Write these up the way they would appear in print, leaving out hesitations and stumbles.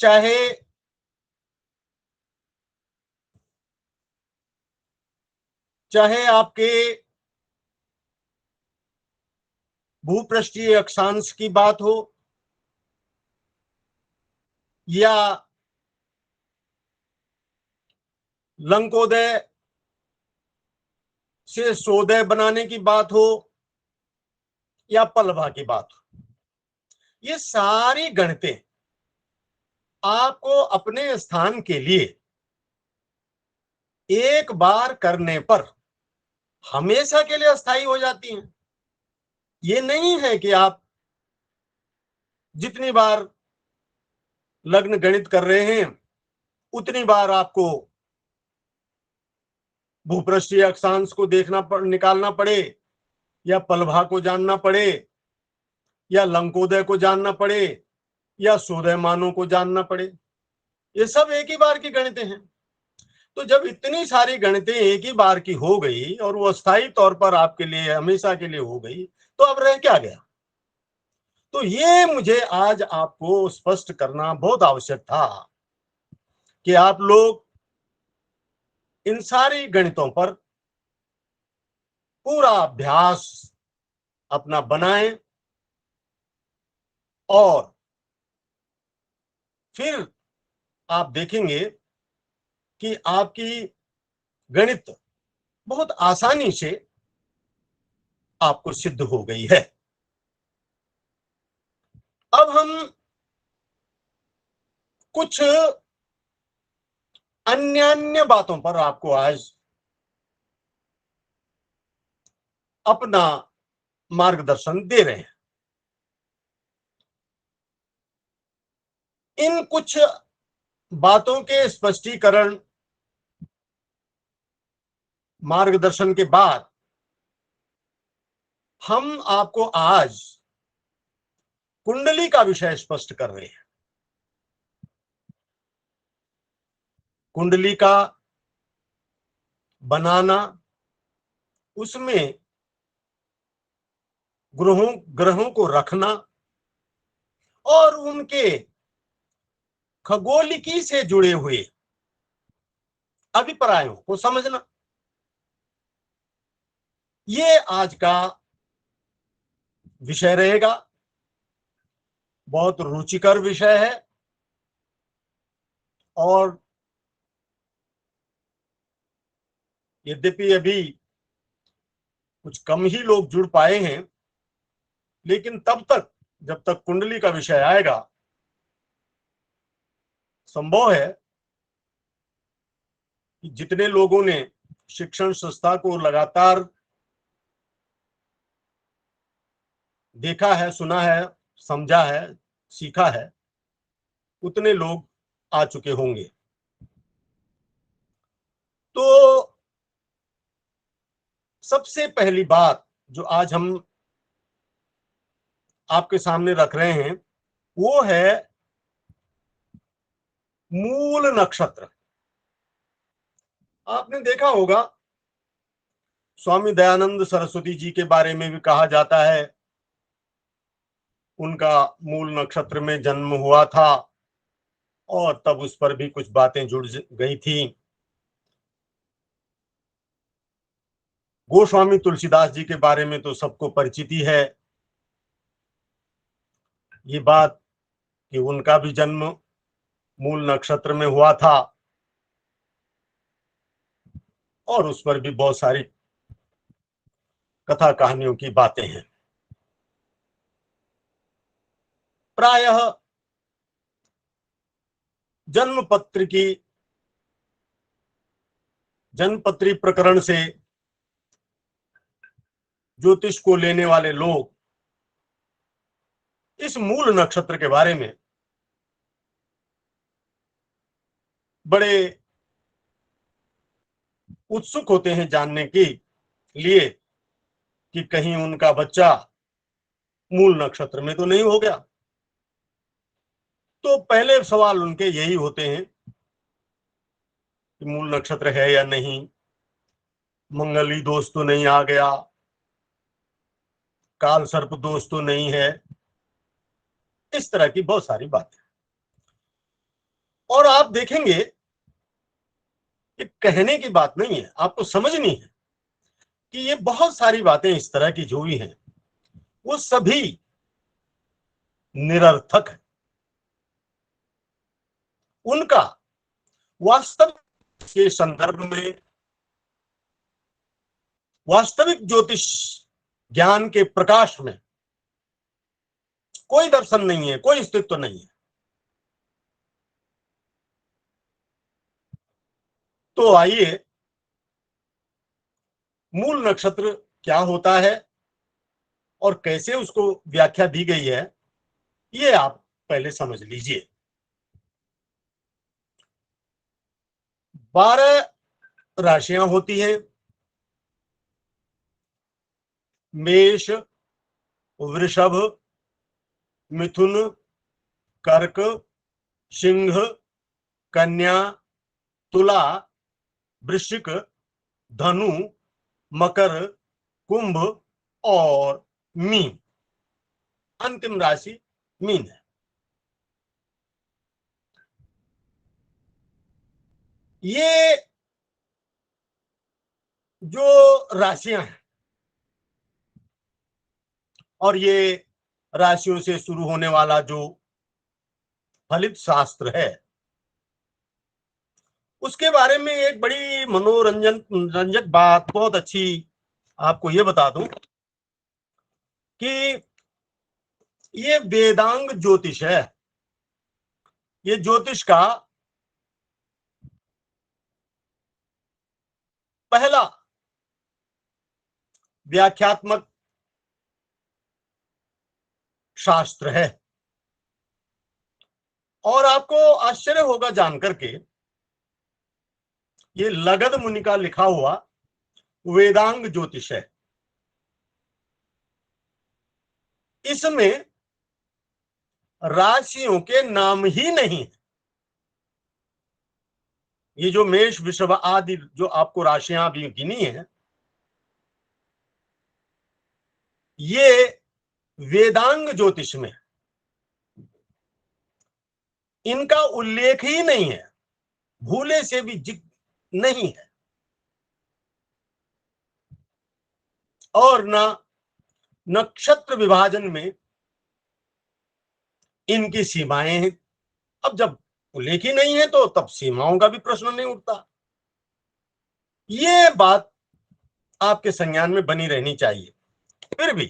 चाहे आपके भूपृष्ठीय अक्षांश की बात हो या लंकोदय से सोदय बनाने की बात हो या पलभा की बात हो, ये सारी गणितें आपको अपने स्थान के लिए एक बार करने पर हमेशा के लिए अस्थायी हो जाती हैं। ये नहीं है कि आप जितनी बार लग्न गणित कर रहे हैं उतनी बार आपको भूपृष्ठीय अक्षांश को निकालना पड़े या पलभा को जानना पड़े या लंकोदय को जानना पड़े या सोदयमानों को जानना पड़े। ये सब एक ही बार की गणितें हैं। तो जब इतनी सारी गणितें एक ही बार की हो गई और वो अस्थायी तौर पर आपके लिए हमेशा के लिए हो गई, तो अब रह क्या गया? तो ये मुझे आज आपको स्पष्ट करना बहुत आवश्यक था कि आप लोग इन सारी गणितों पर पूरा अभ्यास अपना बनाएं और फिर आप देखेंगे कि आपकी गणित बहुत आसानी से आपको सिद्ध हो गई है। अब हम कुछ अन्य बातों पर आपको आज अपना मार्गदर्शन दे रहे हैं। इन कुछ बातों के स्पष्टीकरण मार्गदर्शन के बाद हम आपको आज कुंडली का विषय स्पष्ट कर रहे हैं। कुंडली का बनाना, उसमें ग्रहों को रखना और उनके खगोलिकी से जुड़े हुए अभिप्रायों को समझना, ये आज का विषय रहेगा। बहुत रुचिकर विषय है और यद्यपि अभी कुछ कम ही लोग जुड़ पाए हैं, लेकिन तब तक जब तक कुंडली का विषय आएगा, संभव है कि जितने लोगों ने शिक्षण संस्था को लगातार देखा है, सुना है, समझा है, सीखा है, उतने लोग आ चुके होंगे। तो सबसे पहली बात जो आज हम आपके सामने रख रहे हैं वो है मूल नक्षत्र। आपने देखा होगा स्वामी दयानंद सरस्वती जी के बारे में भी कहा जाता है, उनका मूल नक्षत्र में जन्म हुआ था और तब उस पर भी कुछ बातें जुड़ गई थी। गोस्वामी तुलसीदास जी के बारे में तो सबको परिचित ही है ये बात कि उनका भी जन्म मूल नक्षत्र में हुआ था और उस पर भी बहुत सारी कथा कहानियों की बातें हैं। प्रायः जन्मपत्री प्रकरण से ज्योतिष को लेने वाले लोग इस मूल नक्षत्र के बारे में बड़े उत्सुक होते हैं जानने के लिए कि कहीं उनका बच्चा मूल नक्षत्र में तो नहीं हो गया। तो पहले सवाल उनके यही होते हैं कि मूल नक्षत्र है या नहीं, मंगली दोष तो नहीं आ गया, काल सर्प दोष तो नहीं है, इस तरह की बहुत सारी बातें। और आप देखेंगे कि कहने की बात नहीं है, आपको समझनी है कि ये बहुत सारी बातें इस तरह की जो भी हैं वो सभी निरर्थक है। उनका वास्तविक के संदर्भ में, वास्तविक ज्योतिष ज्ञान के प्रकाश में कोई दर्शन नहीं है, कोई अस्तित्व नहीं है। तो आइए, मूल नक्षत्र क्या होता है और कैसे उसको व्याख्या दी गई है, ये आप पहले समझ लीजिए। 12 राशियां होती हैं। मेष, वृषभ, मिथुन, कर्क, सिंह, कन्या, तुला, वृश्चिक, धनु, मकर, कुंभ और मीन। अंतिम राशि मीन है। ये जो राशियां हैं और ये राशियों से शुरू होने वाला जो फलित शास्त्र है, उसके बारे में एक बड़ी रंजक बात, बहुत अच्छी आपको ये बता दूं कि ये वेदांग ज्योतिष है। ये ज्योतिष का पहला व्याख्यात्मक शास्त्र है। और आपको आश्चर्य होगा जानकर के, ये लगध मुनि का लिखा हुआ वेदांग ज्योतिष है। इसमें राशियों के नाम ही नहीं है। ये जो मेष, वृषभ आदि जो आपको राशियां भी गिनी है, ये वेदांग ज्योतिष में इनका उल्लेख ही नहीं है, भूले से भी जिक्र नहीं है। और ना नक्षत्र विभाजन में इनकी सीमाएं हैं। अब जब उल्लेख ही नहीं है तो तब सीमाओं का भी प्रश्न नहीं उठता। ये बात आपके संज्ञान में बनी रहनी चाहिए। फिर भी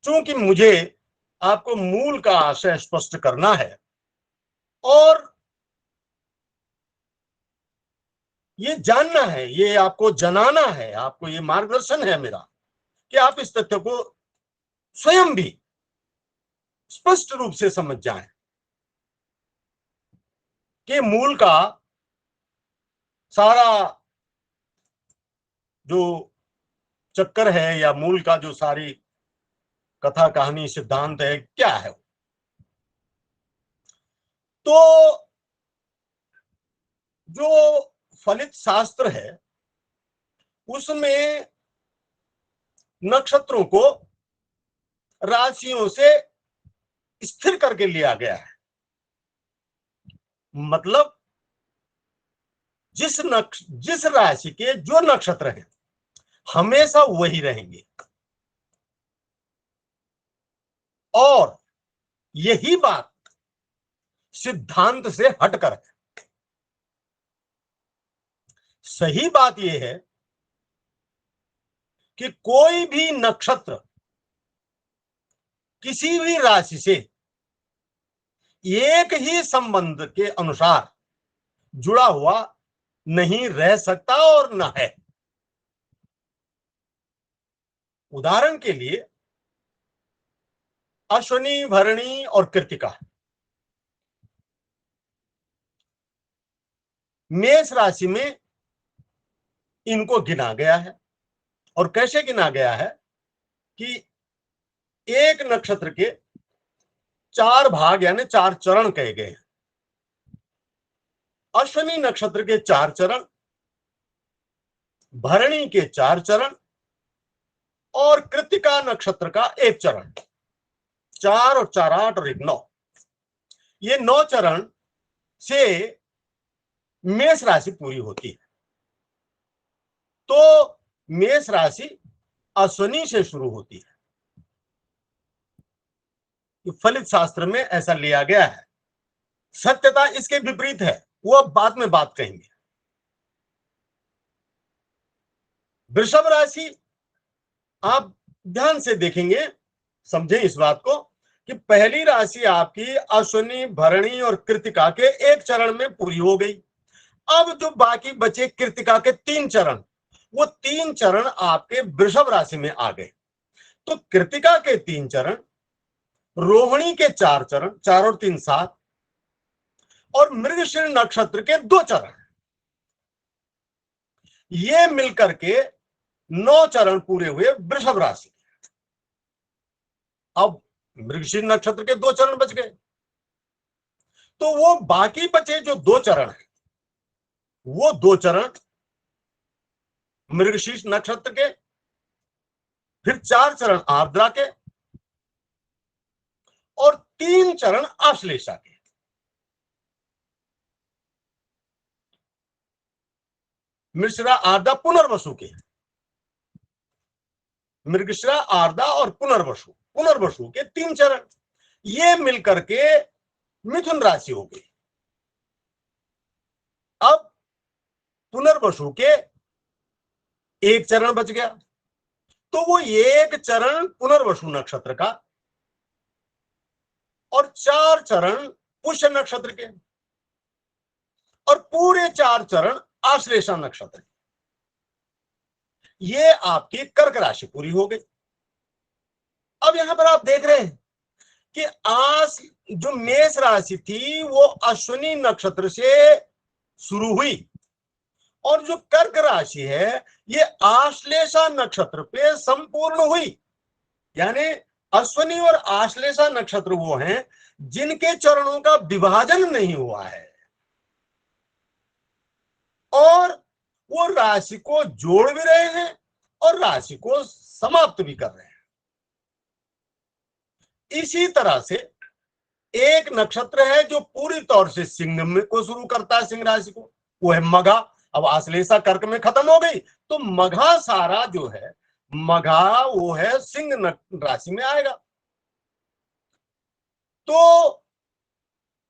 चूंकि मुझे आपको मूल का आशय स्पष्ट करना है और ये जानना है, ये आपको जनाना है, आपको ये मार्गदर्शन है मेरा कि आप इस तथ्य को स्वयं भी स्पष्ट रूप से समझ जाएं कि मूल का सारा जो चक्कर है या मूल का जो सारी कथा कहानी सिद्धांत है क्या है। तो जो फलित शास्त्र है उसमें नक्षत्रों को राशियों से स्थिर करके लिया गया है। मतलब जिस राशि के जो नक्षत्र हैं हमेशा वही रहेंगे। और यही बात सिद्धांत से हटकर है। सही बात यह है कि कोई भी नक्षत्र किसी भी राशि से एक ही संबंध के अनुसार जुड़ा हुआ नहीं रह सकता और न है। उदाहरण के लिए अश्विनी, भरणी और कृत्तिका मेष राशि में इनको गिना गया है। और कैसे गिना गया है कि एक नक्षत्र के 4 भाग यानी 4 चरण कहे गए हैं। अश्विनी नक्षत्र के 4 चरण, भरणी के 4 चरण और कृत्तिका नक्षत्र का 1 चरण। 4 और 4 8 और 1 9। ये 9 चरण से मेष राशि पूरी होती है। तो मेष राशि अश्विनी से शुरू होती है। फलित शास्त्र में ऐसा लिया गया है। सत्यता इसके विपरीत है, वो अब बाद में बात कहेंगे। वृषभ राशि आप ध्यान से देखेंगे, समझें इस बात को कि पहली राशि आपकी अश्विनी, भरणी और कृतिका के एक चरण में पूरी हो गई। अब जो बाकी बचे कृतिका के 3 चरण, वो 3 चरण आपके वृषभ राशि में आ गए। तो कृतिका के 3 चरण, रोहिणी के 4 चरण, 4 और 3 7, और मृगशीर्ष नक्षत्र के 2 चरण, ये मिलकर के 9 चरण पूरे हुए वृषभ राशि। अब मृगशीर्ष नक्षत्र के 2 चरण बच गए, तो वो बाकी बचे जो 2 चरण हैं, वो 2 चरण मृगशीर्ष नक्षत्र के, फिर 4 चरण आर्द्रा के और 3 चरण आश्लेषा के। मृगशिरा, आर्द्रा, पुनर्वसु के। मृगशिरा, आर्द्रा और पुनर्वसु के 3 चरण, ये मिलकर के मिथुन राशि हो गई। अब पुनर्वसु के 1 चरण बच गया, तो वो 1 चरण पुनर्वसु नक्षत्र का और 4 चरण पुष्य नक्षत्र के और पूरे 4 चरण आश्लेषा नक्षत्र के। ये आपकी कर्क राशि पूरी हो गई। अब यहां पर आप देख रहे हैं कि जो मेष राशि थी वो अश्विनी नक्षत्र से शुरू हुई, और जो कर्क राशि है ये आश्लेषा नक्षत्र पे संपूर्ण हुई। यानी अश्विनी और आश्लेषा नक्षत्र वो हैं जिनके चरणों का विभाजन नहीं हुआ है, और वो राशि को जोड़ भी रहे हैं और राशि को समाप्त भी कर रहे हैं। इसी तरह से एक नक्षत्र है जो पूरी तौर से सिंह में को शुरू करता है, सिंह राशि को, वो है मघा। अब आश्लेषा कर्क में खत्म हो गई, तो मघा सारा जो है, मघा वो है सिंह राशि में आएगा। तो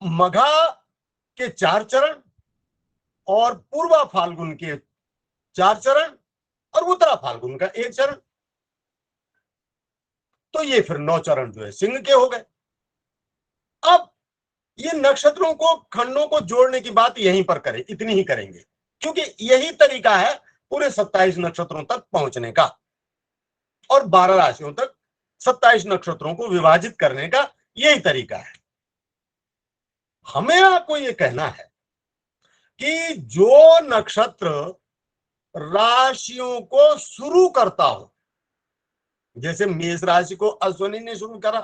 मघा के 4 चरण और पूर्वा फाल्गुन के 4 चरण और उत्तरा फाल्गुन का 1 चरण, तो ये फिर 9 चरण जो है सिंह के हो गए। अब ये नक्षत्रों को, खंडों को जोड़ने की बात यहीं पर करें, इतनी ही करेंगे, क्योंकि यही तरीका है पूरे 27 नक्षत्रों तक पहुंचने का, और 12 राशियों तक 27 नक्षत्रों को विभाजित करने का यही तरीका है। हमें आपको ये कहना है कि जो नक्षत्र राशियों को शुरू करता हो, जैसे मेष राशि को अश्विनी ने शुरू करा,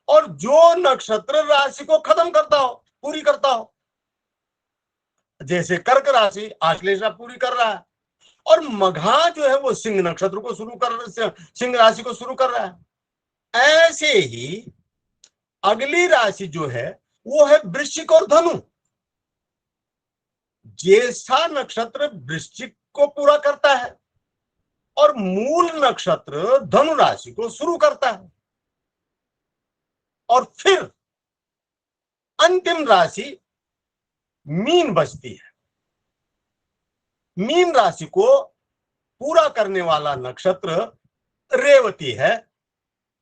और जो नक्षत्र राशि को खत्म करता हो, पूरी करता हो, जैसे कर्क राशि आश्लेषा पूरी कर रहा है, और मघा जो है वो सिंह नक्षत्र को सिंह राशि को शुरू कर रहा है। ऐसे ही अगली राशि जो है वो है वृश्चिक और धनु। ज्येष्ठा नक्षत्र वृश्चिक को पूरा करता है और मूल नक्षत्र धनु राशि को शुरू करता है, और फिर अंतिम राशि मीन बचती है। मीन राशि को पूरा करने वाला नक्षत्र रेवती है,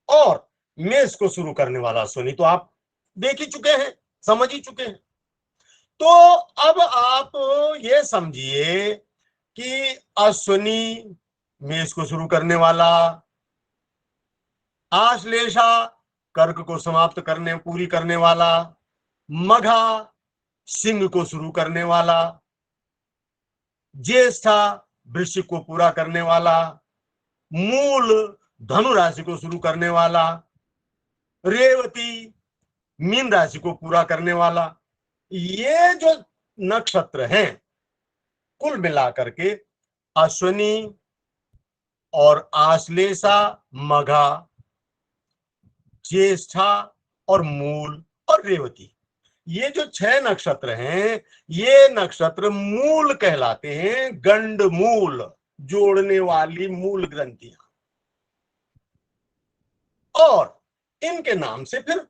और मेष को शुरू करने वाला अश्विनी तो आप देख ही चुके हैं, समझ ही चुके हैं। तो अब आप ये समझिए कि अश्विनी मेष को शुरू करने वाला, आश्लेषा कर्क को समाप्त करने, पूरी करने वाला, मघा सिंह को शुरू करने वाला, ज्येष्ठा वृश्चिक को पूरा करने वाला, मूल धनु राशि को शुरू करने वाला, रेवती मीन राशि को पूरा करने वाला, ये जो नक्षत्र हैं कुल मिलाकर के अश्विनी और आश्लेषा, मघा, ज्येष्ठा और मूल और रेवती, ये जो 6 नक्षत्र हैं, ये नक्षत्र मूल कहलाते हैं, गंड मूल, जोड़ने वाली मूल ग्रंथियां। और इनके नाम से फिर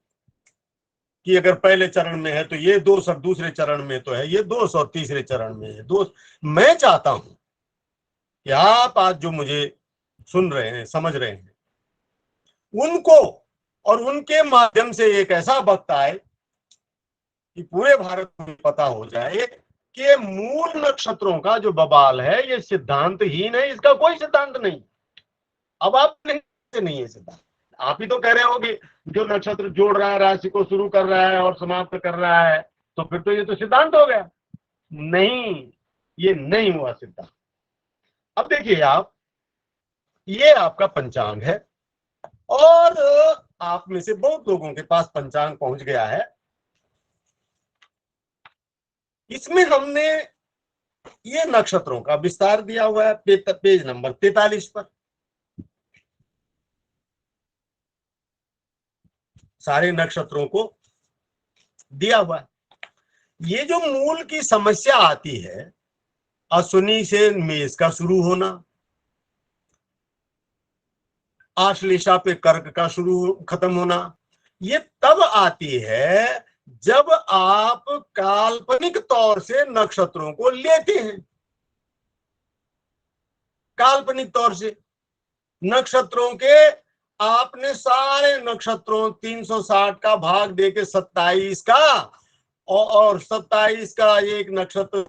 कि अगर पहले चरण में है तो ये दोष, और दूसरे चरण में तो है ये दोष, और तीसरे चरण में है दोष। मैं चाहता हूं कि आप आज जो मुझे सुन रहे हैं, समझ रहे हैं, उनको और उनके माध्यम से एक ऐसा वक्त आए कि पूरे भारत में पता हो जाए कि मूल नक्षत्रों का जो बवाल है ये सिद्धांतहीन है, इसका कोई सिद्धांत नहीं। अब आप नहीं है सिद्धांत, आप ही तो कह रहे होगे जो नक्षत्र जोड़ रहा है, राशि को शुरू कर रहा है और समाप्त कर रहा है, तो फिर तो ये तो सिद्धांत हो गया। नहीं, ये नहीं हुआ सिद्धांत। अब देखिए आप, ये आपका पंचांग है, और आप में से बहुत लोगों के पास पंचांग पहुंच गया है। इसमें हमने ये नक्षत्रों का विस्तार दिया हुआ है पेज नंबर 43 पर। सारे नक्षत्रों को दिया हुआ है। ये जो मूल की समस्या आती है, अश्विनी से मेष का शुरू होना, आश्लेषा पे कर्क का शुरू खत्म होना, ये तब आती है जब आप काल्पनिक तौर से नक्षत्रों को लेते हैं। काल्पनिक तौर से नक्षत्रों के आपने सारे नक्षत्रों 360 का भाग देके 27 का, और 27 का एक नक्षत्र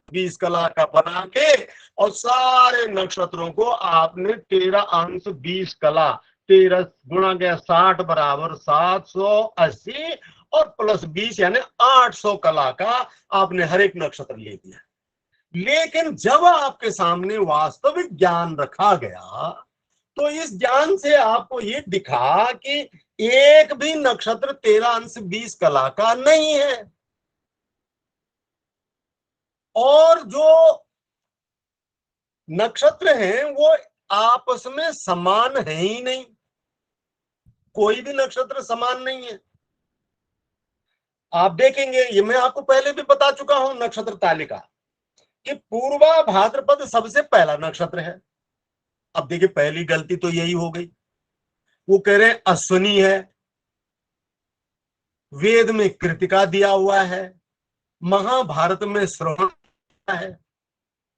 20 कला का बना के, और सारे नक्षत्रों को आपने 13 अंश 20 कला, 13 गुणा गया 60 बराबर 780, और प्लस 20 यानी 800 कला का आपने हर एक नक्षत्र ले दिया। लेकिन जब आपके सामने वास्तविक ज्ञान रखा गया, तो इस ज्ञान से आपको ये दिखा कि एक भी नक्षत्र 13 अंश 20 कला का नहीं है, और जो नक्षत्र हैं वो आपस में समान है ही नहीं। कोई भी नक्षत्र समान नहीं है। आप देखेंगे, ये मैं आपको पहले भी बता चुका हूं नक्षत्र तालिका, कि पूर्वा भाद्रपद सबसे पहला नक्षत्र है। अब देखिए, पहली गलती तो यही हो गई, वो कह रहे हैं अश्विनी है, वेद में कृतिका दिया हुआ है, महाभारत में श्रवण है,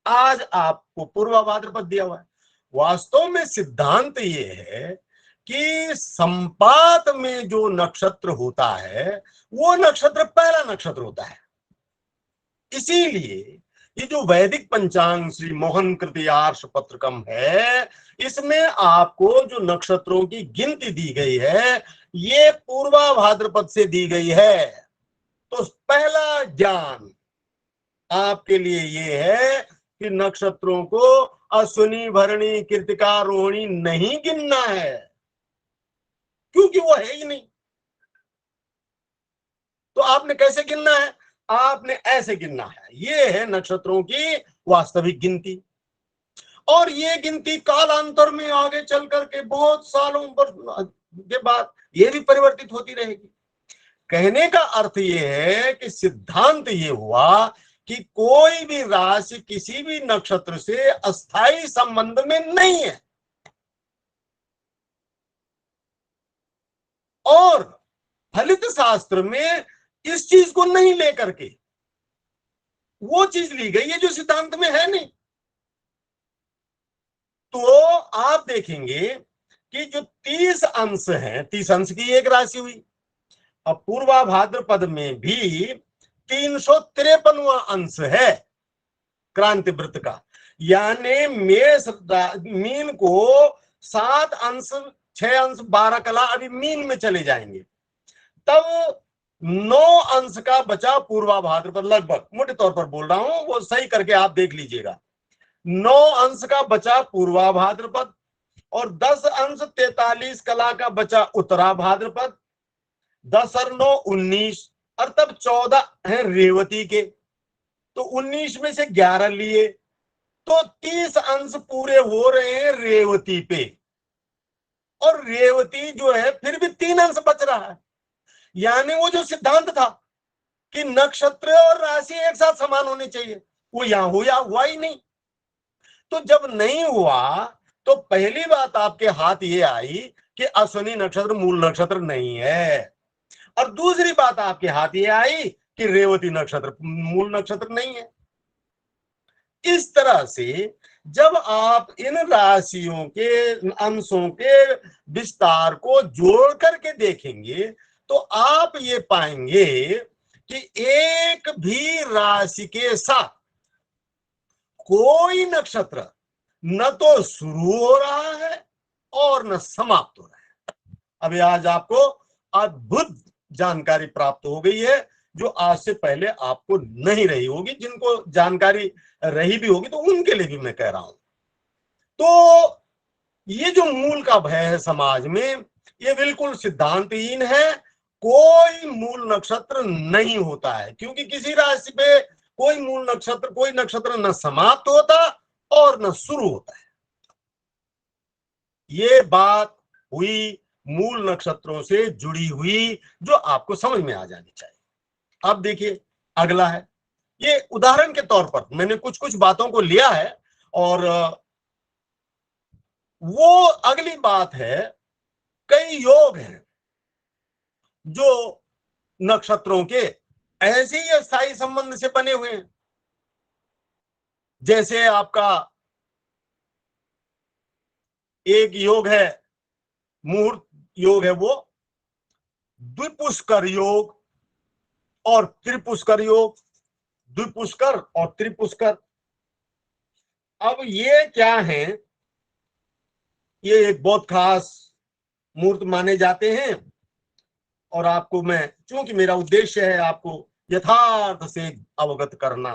आज आपको पूर्वा भाद्रपद दिया हुआ है। वास्तव में सिद्धांत ये है कि संपात में जो नक्षत्र होता है वो नक्षत्र पहला नक्षत्र होता है। इसीलिए ये जो वैदिक पंचांग श्री मोहन कृति आर्ष पत्रकम है, इसमें आपको जो नक्षत्रों की गिनती दी गई है ये पूर्वा भाद्रपद से दी गई है। तो पहला ज्ञान आपके लिए ये है कि नक्षत्रों को अश्विनी भरणी कृतिका रोहिणी नहीं गिनना है, क्योंकि वो है ही नहीं। तो आपने कैसे गिनना है? आपने ऐसे गिनना है। ये है नक्षत्रों की वास्तविक गिनती, और ये गिनती कालांतर में आगे चल करके बहुत सालों के बाद ये भी परिवर्तित होती रहेगी। कहने का अर्थ ये है कि सिद्धांत ये हुआ कि कोई भी राशि किसी भी नक्षत्र से अस्थाई संबंध में नहीं है, और फलित शास्त्र में इस चीज को नहीं लेकर के वो चीज ली गई है जो सिद्धांत में है नहीं। तो आप देखेंगे कि जो 30 अंश हैं, 30 अंश की एक राशि हुई। अब पूर्वा भाद्रपद में भी 353वां अंश है क्रांति वृत्त का, यानी मेष मीन को 7 अंश 6 अंश 12 कला अभी मीन में चले जाएंगे, तब 9 अंश का बचा पूर्वा भाद्रपद। लगभग मोटे तौर पर बोल रहा हूं, वो सही करके आप देख लीजिएगा। 9 अंश का बचा पूर्वा भाद्रपद, और 10 अंश 43 कला का बचा उत्तरा भाद्रपद। 10 और 9 19, और तब 14 है रेवती के, तो 19 में से 11 लिए, तो 30 अंश पूरे हो रहे हैं रेवती पे, और रेवती जो है फिर भी 3 अंश बच रहा है। यानी वो जो सिद्धांत था कि नक्षत्र और राशि एक साथ समान होने चाहिए, वो यहां हुआ ही नहीं। तो जब नहीं हुआ तो पहली बात आपके हाथ ये आई कि अश्विनी नक्षत्र मूल नक्षत्र नहीं है, और दूसरी बात आपके हाथ ये आई कि रेवती नक्षत्र मूल नक्षत्र नहीं है। इस तरह से जब आप इन राशियों के अंशों के विस्तार को जोड़ करके देखेंगे तो आप ये पाएंगे कि एक भी राशि के साथ कोई नक्षत्र न तो शुरू हो रहा है और न समाप्त हो रहा है। अभी आज आपको अद्भुत जानकारी प्राप्त हो गई है जो आज से पहले आपको नहीं रही होगी। जिनको जानकारी रही भी होगी तो उनके लिए भी मैं कह रहा हूं। तो ये जो मूल का भय है समाज में, ये बिल्कुल सिद्धांतहीन है। कोई मूल नक्षत्र नहीं होता है, क्योंकि किसी राशि पे कोई नक्षत्र न समाप्त होता और न शुरू होता है। ये बात हुई मूल नक्षत्रों से जुड़ी हुई, जो आपको समझ में आ जानी चाहिए। अब देखिए अगला है, ये उदाहरण के तौर पर मैंने कुछ कुछ बातों को लिया है, और वो अगली बात है, कई योग हैं जो नक्षत्रों के ऐसे ही स्थायी संबंध से बने हुए हैं। जैसे आपका एक योग है, मुहूर्त योग है, वो द्विपुष्कर योग और त्रिपुष्कर योग, द्विपुष्कर और त्रिपुष्कर। अब ये क्या है, ये एक बहुत खास मुहूर्त माने जाते हैं, और आपको मैं, चूंकि मेरा उद्देश्य है आपको यथार्थ से अवगत करना,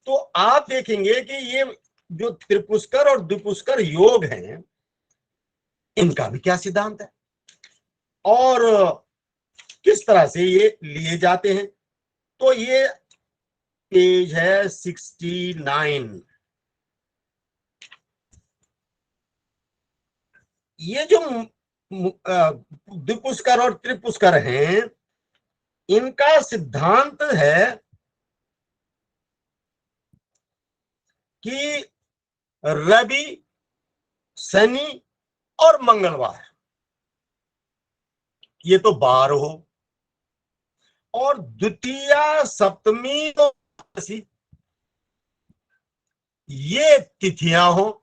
तो आप देखेंगे कि ये जो त्रिपुष्कर और द्विपुष्कर योग हैं, इनका भी क्या सिद्धांत है और किस तरह से ये लिए जाते हैं। तो ये पेज है 69। ये जो द्विपुष्कर और त्रिपुष्कर हैं, इनका सिद्धांत है कि रवि, शनि और मंगलवार, ये तो बार हो, और द्वितीया सप्तमी तो ये तिथियां हो,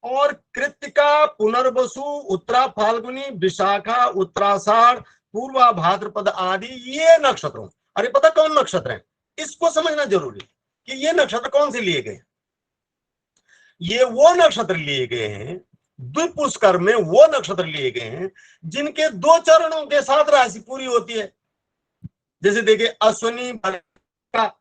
और कृत्तिका, पुनर्वसु, उत्तरा फाल्गुनी, विशाखा, उत्तराषाढ़, पूर्वा भाद्रपद आदि ये नक्षत्र हो। अरे पता कौन नक्षत्र है, इसको समझना जरूरी कि ये नक्षत्र कौन से लिए गए। ये वो नक्षत्र लिए गए हैं, द्विपुष्कर में वो नक्षत्र लिए गए हैं जिनके दो चरणों के साथ राशि पूरी होती है। जैसे देखिए अश्विनी का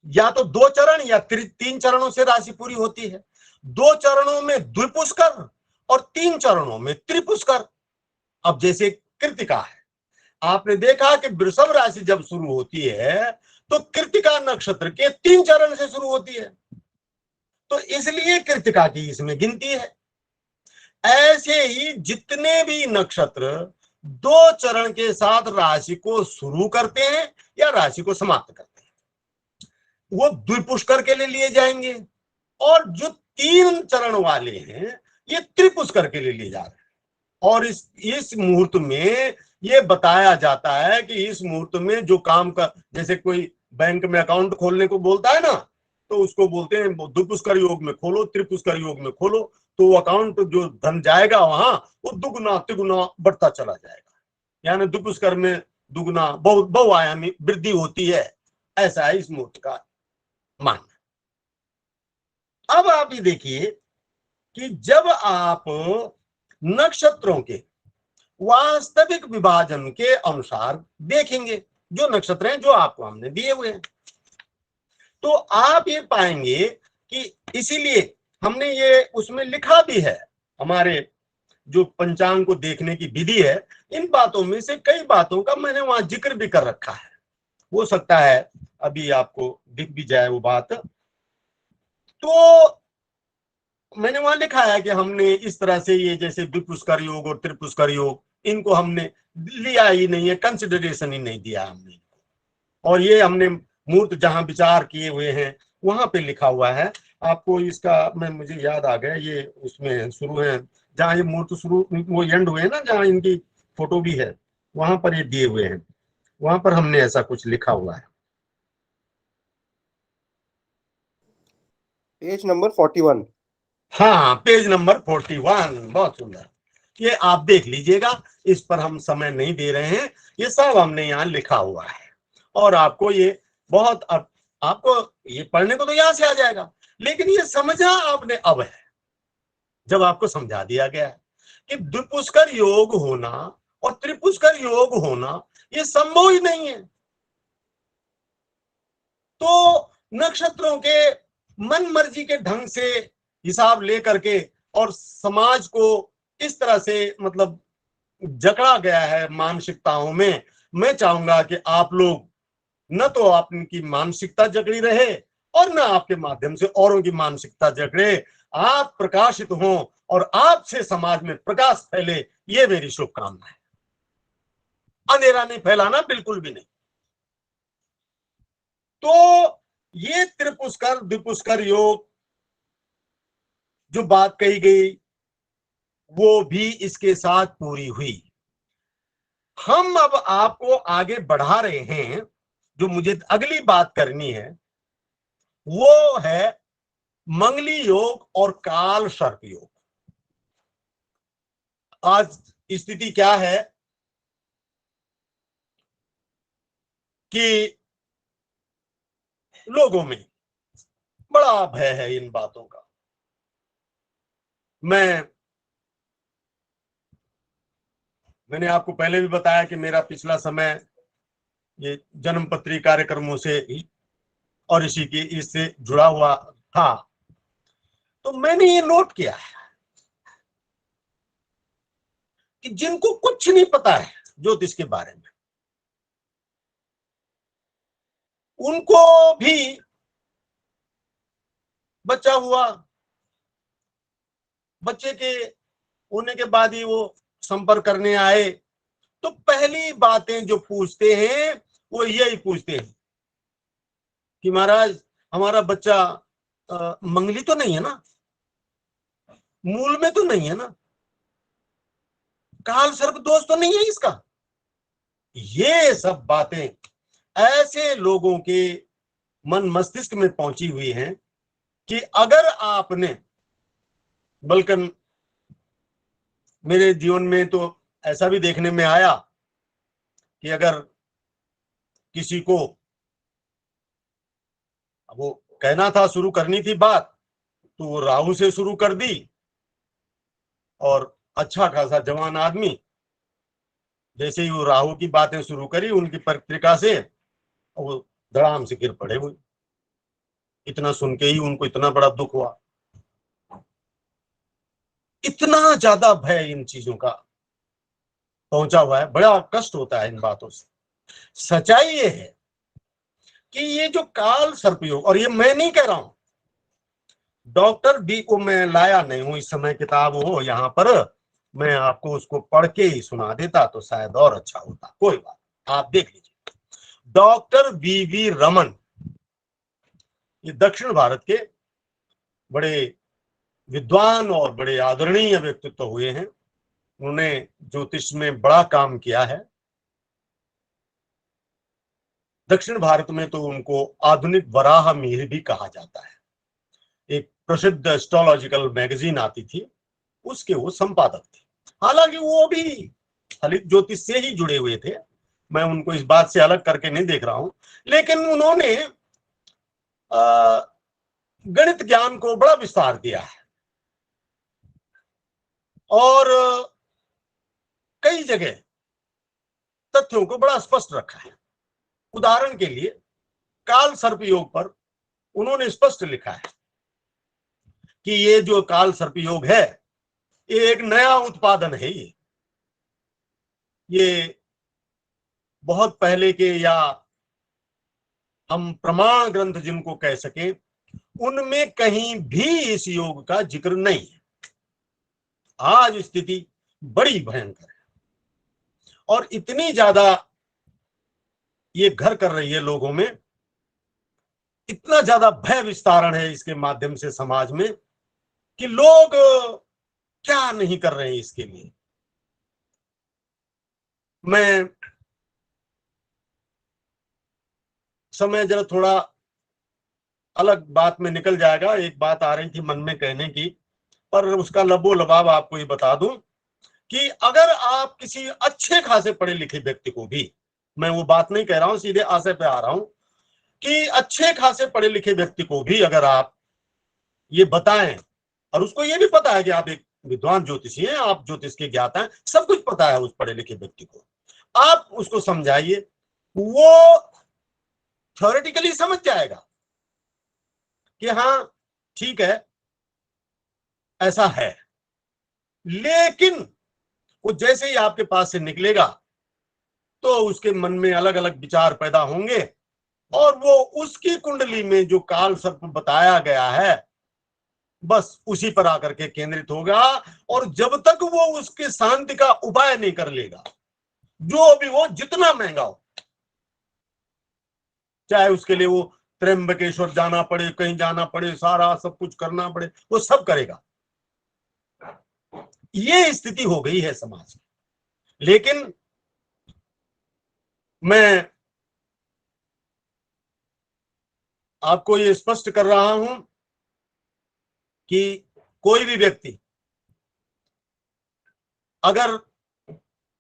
या तो दो चरण या तीन चरणों से राशि पूरी होती है। दो चरणों में द्विपुष्कर और तीन चरणों में त्रिपुष्कर। अब जैसे कृत्तिका है, आपने देखा कि वृषभ राशि जब शुरू होती है तो कृत्तिका नक्षत्र के तीन चरण से शुरू होती है, तो इसलिए कृत्तिका की इसमें गिनती है। ऐसे ही जितने भी नक्षत्र दो चरण के साथ राशि को शुरू करते हैं या राशि को समाप्त करते हैं, वो द्विपुष्कर के लिए जाएंगे, और जो तीन चरण वाले हैं ये त्रिपुष्कर के लिए जा रहे हैं। और इस मुहूर्त में ये बताया जाता है कि इस मुहूर्त में जो काम का, जैसे कोई बैंक में अकाउंट खोलने को बोलता है ना, तो उसको बोलते हैं द्विपुष्कर योग में खोलो, त्रिपुष्कर योग में खोलो, तो वो अकाउंट जो धन जाएगा वहां वो दुगुना तिगुना बढ़ता चला जाएगा। यानी द्विपुष्कर में दुगुना बहुआयामी वृद्धि होती है, ऐसा है इस मुहूर्त का मानना। अब आप ये देखिए कि जब आप नक्षत्रों के वास्तविक विभाजन के अनुसार देखेंगे, जो नक्षत्र हैं जो आपको हमने दिए हुए हैं, तो आप ये पाएंगे कि इसीलिए हमने ये उसमें लिखा भी है, हमारे जो पंचांग को देखने की विधि है, इन बातों में से कई बातों का मैंने वहां जिक्र भी कर रखा है। हो सकता है अभी आपको दिख भी जाए वो बात। तो मैंने वहां लिखा है कि हमने इस तरह से ये जैसे द्विपुष्कर योग और त्रिपुष्कर योग इनको हमने लिया ही नहीं है, कंसिडरेशन ही नहीं दिया हमने। और ये हमने मूर्त जहां विचार किए हुए हैं वहां पे लिखा हुआ है। आपको इसका मैं मुझे याद आ गया, ये उसमें शुरू है जहां ये मूर्त शुरू वो एंड हुए हैं ना, जहां इनकी फोटो भी है वहां पर ये दिए हुए हैं, वहां पर हमने ऐसा कुछ लिखा हुआ है। Page number 41। हाँ, पेज नंबर 41, बहुत सुंदर। ये आप देख लीजिएगा, इस पर हम समय नहीं दे रहे हैं, ये सब हमने यहाँ लिखा हुआ है। और आपको ये बहुत आपको ये पढ़ने को तो यहां से आ जाएगा, लेकिन ये समझना आपने अब है, जब आपको समझा दिया गया है कि द्विपुष्कर योग होना और त्रिपुष्कर योग होना ये संभव ही नहीं है। तो नक्षत्रों के मन मर्जी के ढंग से हिसाब लेकर के और समाज को इस तरह से मतलब जकड़ा गया है मानसिकताओं में। मैं चाहूंगा कि आप लोग न तो आपकी मानसिकता जकड़ी रहे और न आपके माध्यम से औरों की मानसिकता जकड़े, आप प्रकाशित हों और आपसे समाज में प्रकाश फैले, ये मेरी शुभकामना है। अंधेरा नहीं फैलाना, बिल्कुल भी नहीं। तो ये त्रिपुष्कर द्विपुष्कर योग जो बात कही गई वो भी इसके साथ पूरी हुई। हम अब आपको आगे बढ़ा रहे हैं, जो मुझे अगली बात करनी है वो है मंगली योग और काल सर्प योग। आज स्थिति क्या है कि लोगों में बड़ा भय है इन बातों का। मैंने आपको पहले भी बताया कि मेरा पिछला समय ये जन्मपत्री कार्यक्रमों से ही और इसी के इससे जुड़ा हुआ था। तो मैंने ये नोट किया है कि जिनको कुछ नहीं पता है ज्योतिष के बारे में, उनको भी बच्चा हुआ, बच्चे के होने के बाद ही वो संपर्क करने आए, तो पहली बातें जो पूछते हैं वो यही पूछते हैं कि महाराज हमारा बच्चा मंगली तो नहीं है ना, मूल में तो नहीं है ना, काल सर्प दोष तो नहीं है इसका। ये सब बातें ऐसे लोगों के मन मस्तिष्क में पहुंची हुई हैं कि अगर आपने, बल्कि मेरे जीवन में तो ऐसा भी देखने में आया कि अगर किसी को वो कहना था, शुरू करनी थी बात, तो वो राहु से शुरू कर दी और अच्छा खासा जवान आदमी जैसे ही वो राहु की बातें शुरू करी उनकी पत्रिका से, वो धड़ाम से गिर पड़े हुए। इतना सुन के ही उनको इतना बड़ा दुख हुआ, इतना ज्यादा भय इन चीजों का पहुंचा हुआ है, बड़ा कष्ट होता है इन बातों से। सच्चाई ये है कि ये जो काल सर्पयोग, और ये मैं नहीं कह रहा हूं, डॉक्टर बी को मैं लाया नहीं हूं इस समय, किताब हो यहां पर, मैं आपको उसको पढ़ के ही सुना देता तो शायद और अच्छा होता। कोई बात, आप देख लीजिए। डॉक्टर वी रमन, ये दक्षिण भारत के बड़े विद्वान और बड़े आदरणीय व्यक्तित्व हुए हैं। उन्होंने ज्योतिष में बड़ा काम किया है। दक्षिण भारत में तो उनको आधुनिक वराह मिहिर भी कहा जाता है। एक प्रसिद्ध एस्ट्रोलॉजिकल मैगजीन आती थी, उसके वो संपादक थे। हालांकि वो भी फलित ज्योतिष से ही जुड़े हुए थे, मैं उनको इस बात से अलग करके नहीं देख रहा हूं, लेकिन उन्होंने गणित ज्ञान को बड़ा विस्तार दिया है और कई जगह तथ्यों को बड़ा स्पष्ट रखा है। उदाहरण के लिए काल सर्प योग पर उन्होंने स्पष्ट लिखा है कि ये जो काल सर्प योग है ये एक नया उत्पादन है। ये बहुत पहले के, या हम प्रमाण ग्रंथ जिनको कह सकें, उनमें कहीं भी इस योग का जिक्र नहीं है। आज स्थिति बड़ी भयंकर है। और इतनी ज्यादा ये घर कर रही है लोगों में, इतना ज्यादा भय विस्तारण है इसके माध्यम से समाज में कि लोग क्या नहीं कर रहे हैं इसके लिए। मैं समय जरा थोड़ा अलग बात में निकल जाएगा, एक बात आ रही थी मन में कहने की, पर उसका लबो लबाब आपको ये बता दूं कि अगर आप किसी अच्छे खासे पढ़े लिखे व्यक्ति को भी, मैं वो बात नहीं कह रहा हूं, सीधे आशय पे आ रहा हूं कि अच्छे खासे पढ़े लिखे व्यक्ति को भी अगर आप ये बताएं, और उसको ये भी पता है कि आप एक विद्वान ज्योतिषी हैं, आप ज्योतिष के ज्ञाता हैं, सब कुछ पता है उस पढ़े लिखे व्यक्ति को, आप उसको समझाइए, वो थ्योरेटिकली समझ जाएगा कि हाँ ठीक है ऐसा है, लेकिन वो जैसे ही आपके पास से निकलेगा तो उसके मन में अलग अलग विचार पैदा होंगे और वो उसकी कुंडली में जो काल सर्प बताया गया है बस उसी पर आकर के केंद्रित होगा, और जब तक वो उसके शांति का उपाय नहीं कर लेगा, जो भी वो जितना महंगा हो, चाहे उसके लिए वो त्र्यंबकेश्वर जाना पड़े, कहीं जाना पड़े, सारा सब कुछ करना पड़े, वो सब करेगा। ये स्थिति हो गई है समाज में। लेकिन मैं आपको ये स्पष्ट कर रहा हूं कि कोई भी व्यक्ति अगर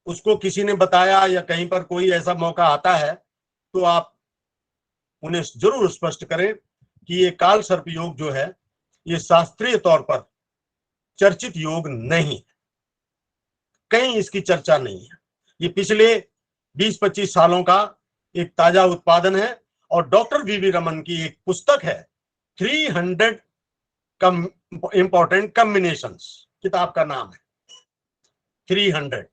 उसको किसी ने बताया या कहीं पर कोई ऐसा मौका आता है तो आप उन्हें जरूर स्पष्ट करें कि ये काल सर्प योग जो है ये शास्त्रीय तौर पर चर्चित योग नहीं है, कहीं इसकी चर्चा नहीं है। ये पिछले 20-25 सालों का एक ताजा उत्पादन है और डॉक्टर वीवी रमन की एक पुस्तक है 300 इंपॉर्टेंट कॉम्बिनेशंस, किताब का नाम है 300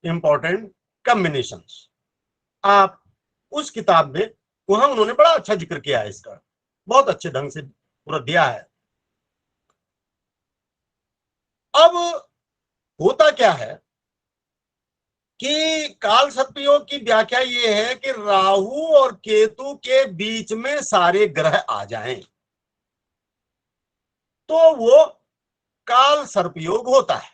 इंपॉर्टेंट कॉम्बिनेशंस। आप उस किताब में, वहां उन्होंने बड़ा अच्छा जिक्र किया है इसका, बहुत अच्छे ढंग से पूरा दिया है। अब होता क्या है कि काल सर्प योग की व्याख्या ये है कि राहु और केतु के बीच में सारे ग्रह आ जाएं तो वो काल सर्प योग होता है।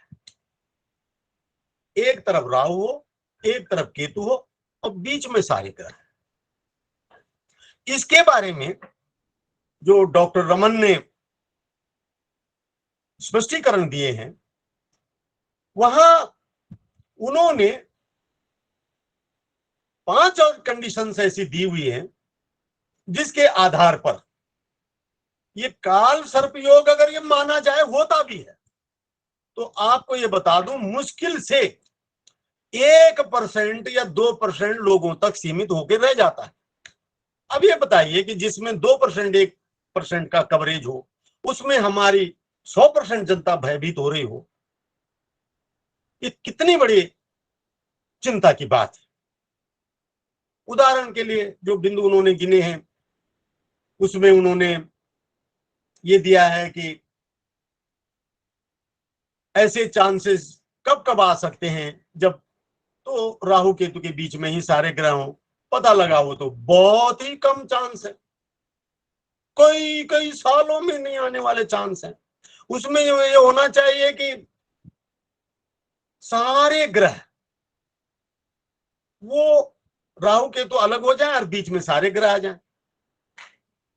एक तरफ राहु हो, एक तरफ केतु हो और बीच में सारे ग्रह। इसके बारे में जो डॉक्टर रमन ने स्पष्टीकरण दिए हैं, वहां उन्होंने 5 और कंडीशंस ऐसी दी हुई हैं जिसके आधार पर ये काल सर्प योग अगर ये माना जाए होता भी है तो आपको ये बता दूं मुश्किल से 1% या 2% लोगों तक सीमित होकर रह जाता है। अब ये बताइए कि जिसमें 2% 1% का कवरेज हो उसमें हमारी 100% जनता भयभीत हो रही हो, ये कितनी बड़ी चिंता की बात है। उदाहरण के लिए जो बिंदु उन्होंने गिने हैं उसमें उन्होंने ये दिया है कि ऐसे चांसेस कब कब आ सकते हैं जब तो राहु केतु के बीच में ही सारे ग्रह हों, पता लगा हो तो बहुत ही कम चांस है, कई कई सालों में नहीं आने वाले चांस हैं। उसमें ये होना चाहिए कि सारे ग्रह वो राहु केतु अलग हो जाए और बीच में सारे ग्रह आ जाएं।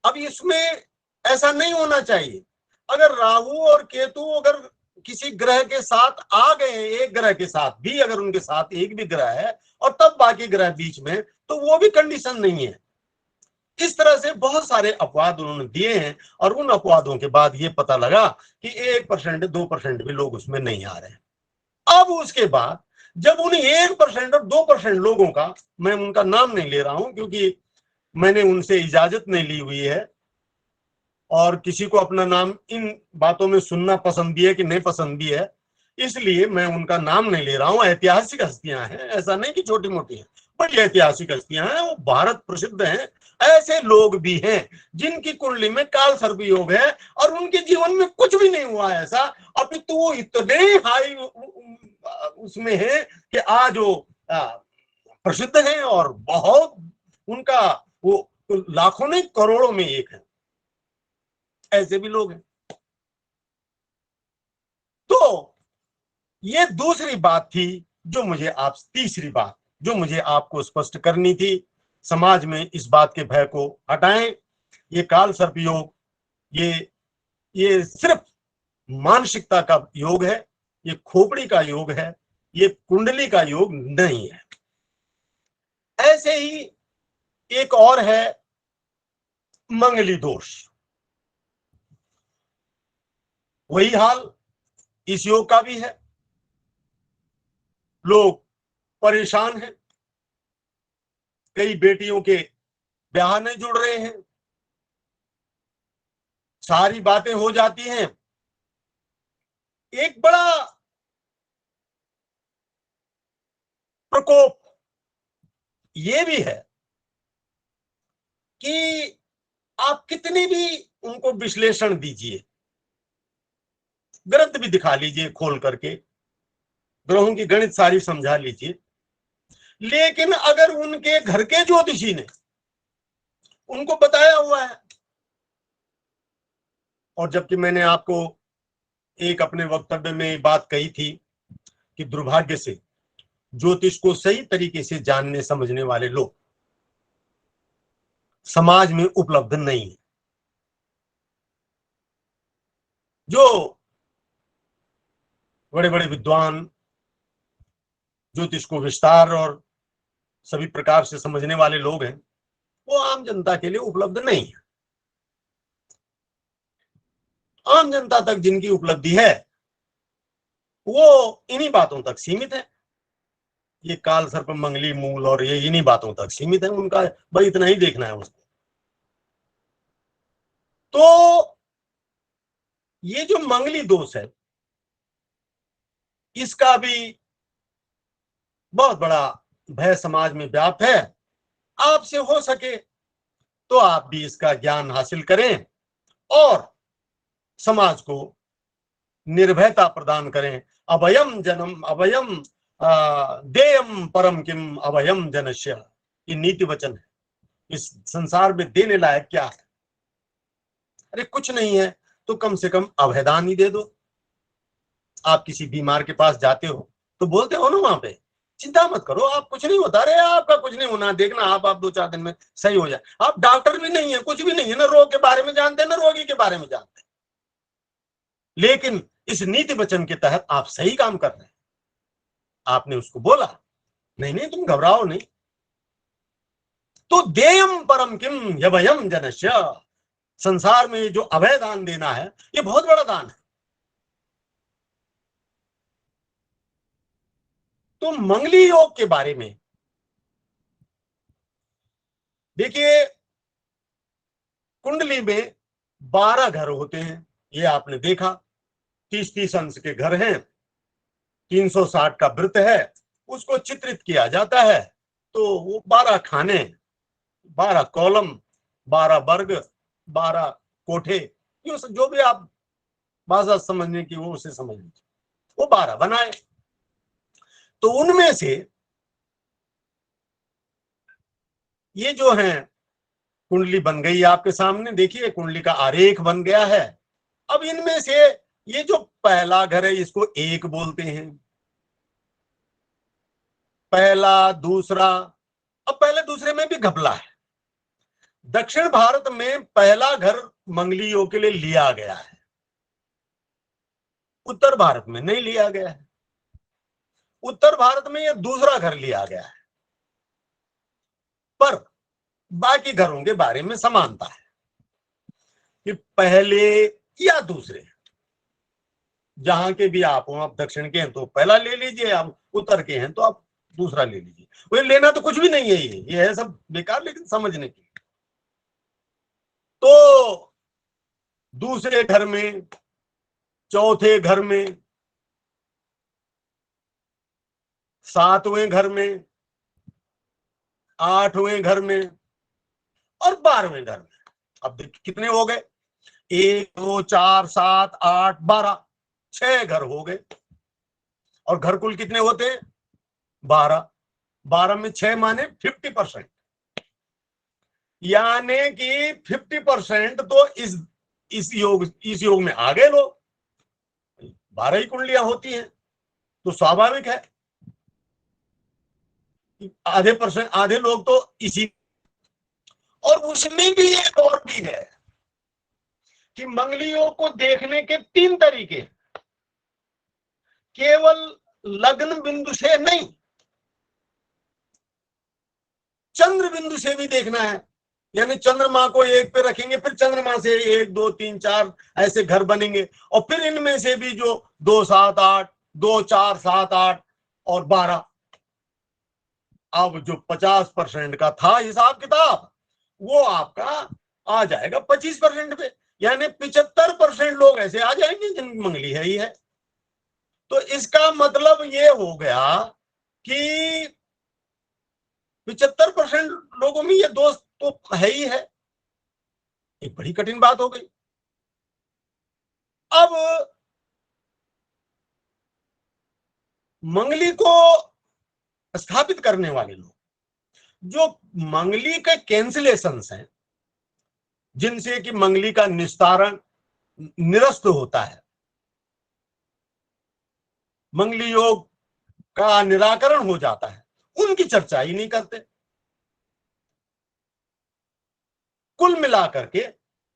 अब इसमें ऐसा नहीं होना चाहिए। अगर राहु और केतु अगर किसी ग्रह के साथ आ गए, एक ग्रह के साथ भी अगर उनके साथ एक भी ग्रह है और तब बाकी ग्रह बीच में, तो वो भी कंडीशन नहीं है। इस तरह से बहुत सारे अपवाद उन्होंने दिए हैं और उन अपवादों के बाद ये पता लगा कि 1% 2% भी लोग उसमें नहीं आ रहे हैं। अब उसके बाद जब उन 1% और 2% लोगों का, मैं उनका नाम नहीं ले रहा हूं क्योंकि मैंने उनसे इजाजत नहीं ली हुई है और किसी को अपना नाम इन बातों में सुनना पसंद भी है कि नहीं पसंद भी है, इसलिए मैं उनका नाम नहीं ले रहा हूं। ऐतिहासिक हस्तियां हैं, ऐसा नहीं कि छोटी मोटी हैं, बड़ी ऐतिहासिक हस्तियां हैं, वो भारत प्रसिद्ध हैं। ऐसे लोग भी हैं जिनकी कुंडली में काल सर्प योग है और उनके जीवन में कुछ भी नहीं हुआ ऐसा, अपितु वो इतने हाई उसमें है कि आज वो प्रसिद्ध हैं और बहुत उनका वो लाखों नहीं करोड़ों में एक है, ऐसे भी लोग हैं। तो ये दूसरी बात थी जो मुझे आप तीसरी बात जो मुझे आपको स्पष्ट करनी थी, समाज में इस बात के भय को हटाएं। ये काल सर्प योग ये सिर्फ मानसिकता का योग है, ये खोपड़ी का योग है, ये कुंडली का योग नहीं है। ऐसे ही एक और है मंगली दोष, वही हाल इस योग का भी है। लोग परेशान हैं, कई बेटियों के ब्याह नहीं जुड़ रहे हैं, सारी बातें हो जाती हैं। एक बड़ा प्रकोप ये भी है कि आप कितनी भी उनको विश्लेषण दीजिए, ग्रंथ भी दिखा लीजिए खोल करके, ग्रहों की गणित सारी समझा लीजिए, लेकिन अगर उनके घर के ज्योतिषी ने उनको बताया हुआ है, और जबकि मैंने आपको एक अपने वक्तव्य में बात कही थी कि दुर्भाग्य से ज्योतिष को सही तरीके से जानने समझने वाले लोग समाज में उपलब्ध नहीं है। जो बड़े बड़े विद्वान ज्योतिष को विस्तार और सभी प्रकार से समझने वाले लोग हैं, वो आम जनता के लिए उपलब्ध नहीं है। आम जनता तक जिनकी उपलब्धि है वो इन्हीं बातों तक सीमित है, ये काल सर्प मंगली मूल और ये इन्हीं बातों तक सीमित है, उनका भाई इतना ही देखना है उसको। तो ये जो मंगली दोष है इसका भी बहुत बड़ा भय समाज में व्याप्त है। आपसे हो सके तो आप भी इसका ज्ञान हासिल करें और समाज को निर्भयता प्रदान करें। अभयम जनम अभयम देयम परम किम अभयम जनस्य, ये नीति वचन है। इस संसार में देने लायक क्या है? अरे कुछ नहीं है तो कम से कम अभयदान ही दे दो। आप किसी बीमार के पास जाते हो तो बोलते हो ना वहां पे, चिंता मत करो, आप कुछ नहीं होता, अरे आपका कुछ नहीं होना, देखना आप 2-4 दिन में सही हो जाए। आप डॉक्टर भी नहीं है, कुछ भी नहीं है, ना रोग के बारे में जानते हैं ना रोगी के बारे में जानते हैं, लेकिन इस नीति वचन के तहत आप सही काम कर रहे हैं। आपने उसको बोला नहीं नहीं तुम घबराओ नहीं, तो देयम परम किम यभयम जनस्य, संसार में जो अभय दान देना है ये बहुत बड़ा दान है। तो मंगली योग के बारे में देखिए, कुंडली में 12 घर होते हैं, ये आपने देखा। 30-30 अंश के घर हैं, 360 का वृत्त है, उसको चित्रित किया जाता है। तो वो 12 खाने, 12 कॉलम, 12 वर्ग, 12 कोठे, जो भी आप भाषा समझने की वो उसे समझ लीजिए, वो 12 बनाए। तो उनमें से ये जो है कुंडली बन गई आपके सामने, देखिए कुंडली का आरेख बन गया है। अब इनमें से ये जो पहला घर है इसको 1 बोलते हैं, पहला दूसरा। अब पहले दूसरे में भी घपला है। दक्षिण भारत में पहला घर मंगलियों के लिए लिया गया है, उत्तर भारत में नहीं लिया गया है। उत्तर भारत में यह दूसरा घर लिया गया है, पर बाकी घरों के बारे में समानता है कि पहले या दूसरे, जहां के भी आप हो, आप दक्षिण के हैं तो पहला ले लीजिए, आप उत्तर के हैं तो आप दूसरा ले लीजिए। वो लेना तो कुछ भी नहीं है, ये है सब बेकार, लेकिन समझने की। तो दूसरे घर में, चौथे घर में, 7वें घर में, 8वें घर में और 12वें घर में। अब देखिए कितने हो गए, 1 2 4 7 8 12, 6 घर हो गए। और घर कुल कितने होते हैं? 12। 12 में 6 माने 50%, यानी कि 50% तो इस योग में आ गए लोग। 12 ही कुंडलियां होती हैं तो स्वाभाविक है आधे लोग तो इसी। और उसमें भी एक और भी है कि मंगली योग को देखने के 3 तरीके, केवल लग्न बिंदु से नहीं, चंद्र बिंदु से भी देखना है। यानी चंद्रमा को 1 पे रखेंगे, फिर चंद्रमा से 1 2 3 4 ऐसे घर बनेंगे, और फिर इनमें से भी जो 2 7 8 2 4 7 8 और 12, अब जो 50% का था हिसाब किताब वो आपका आ जाएगा 25% पे, यानी 75% लोग ऐसे आ जाएंगे जिनकी मंगली है ही है। तो इसका मतलब ये हो गया कि 75% लोगों में ये दोष तो है ही है। एक बड़ी कठिन बात हो गई। अब मंगली को स्थापित करने वाले लोग, जो मंगली के कैंसिलेशंस हैं, जिनसे कि मंगली का निस्तारण निरस्त होता है, मंगली योग का निराकरण हो जाता है, उनकी चर्चा ही नहीं करते। कुल मिलाकर के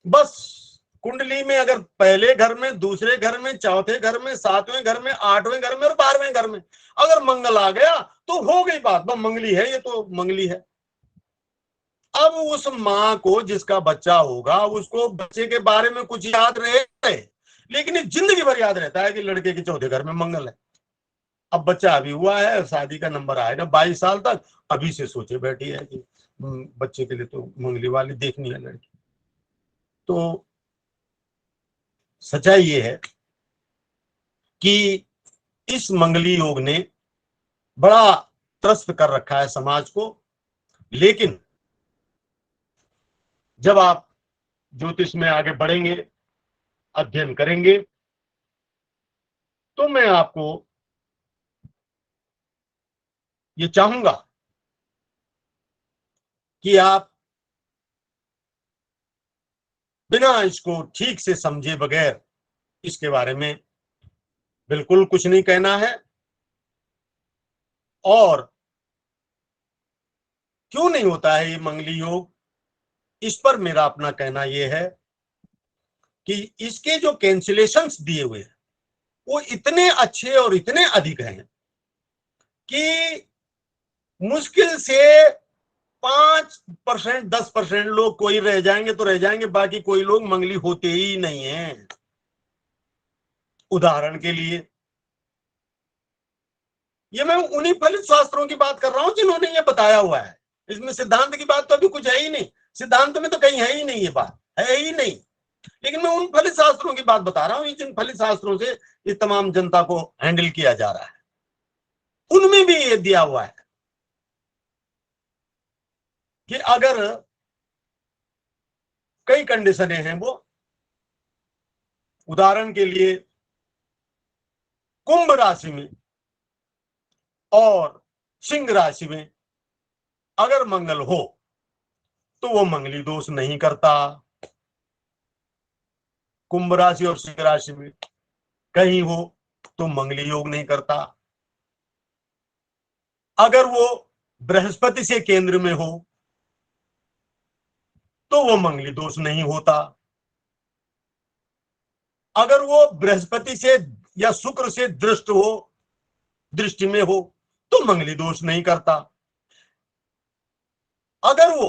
बस कुंडली में अगर पहले घर में, दूसरे घर में, चौथे घर में, 7वें घर में, 8वें घर में और 12वें घर में अगर मंगल आ गया तो हो गई बात, बस मंगली है, ये तो मंगली है। अब उस माँ को जिसका बच्चा होगा उसको बच्चे के बारे में कुछ याद रहे, लेकिन ये जिंदगी भर याद रहता है कि लड़के के चौथे घर में मंगल है। अब बच्चा अभी हुआ है, शादी का नंबर आएगा 22 साल तक, अभी से सोचे बैठी है कि बच्चे के लिए तो मंगली वाली देखनी है लड़की। तो सच्चाई ये है कि इस मंगली योग ने बड़ा त्रस्त कर रखा है समाज को। लेकिन जब आप ज्योतिष में आगे बढ़ेंगे, अध्ययन करेंगे, तो मैं आपको ये चाहूंगा कि आप बिना इसको ठीक से समझे बगैर इसके बारे में बिल्कुल कुछ नहीं कहना है। और क्यों नहीं होता है ये मंगली योग, इस पर मेरा अपना कहना यह है कि इसके जो कैंसिलेशंस दिए हुए हैं वो इतने अच्छे और इतने अधिक हैं कि मुश्किल से 5% 10% लोग कोई रह जाएंगे तो रह जाएंगे, बाकी कोई लोग मंगली होते ही नहीं है। उदाहरण के लिए ये मैं उन्हीं फलित शास्त्रों की बात कर रहा हूं जिन्होंने ये बताया हुआ है। इसमें सिद्धांत की बात तो अभी कुछ है ही नहीं, सिद्धांत में तो कहीं है ही नहीं, ये बात है ही नहीं। लेकिन मैं उन फलित शास्त्रों की बात बता रहा हूं जिन फलित शास्त्रों से ये तमाम जनता को हैंडल किया जा रहा है, उनमें भी ये दिया हुआ है कि अगर कई कंडीशनें हैं, वो उदाहरण के लिए कुंभ राशि में और सिंह राशि में अगर मंगल हो तो वो मंगली दोष नहीं करता। कुंभ राशि और सिंह राशि में कहीं हो तो मंगली योग नहीं करता। अगर वो बृहस्पति से केंद्र में हो तो वो मंगली दोष नहीं होता। अगर वो बृहस्पति से या शुक्र से दृष्टि में हो तो मंगली दोष नहीं करता। अगर वो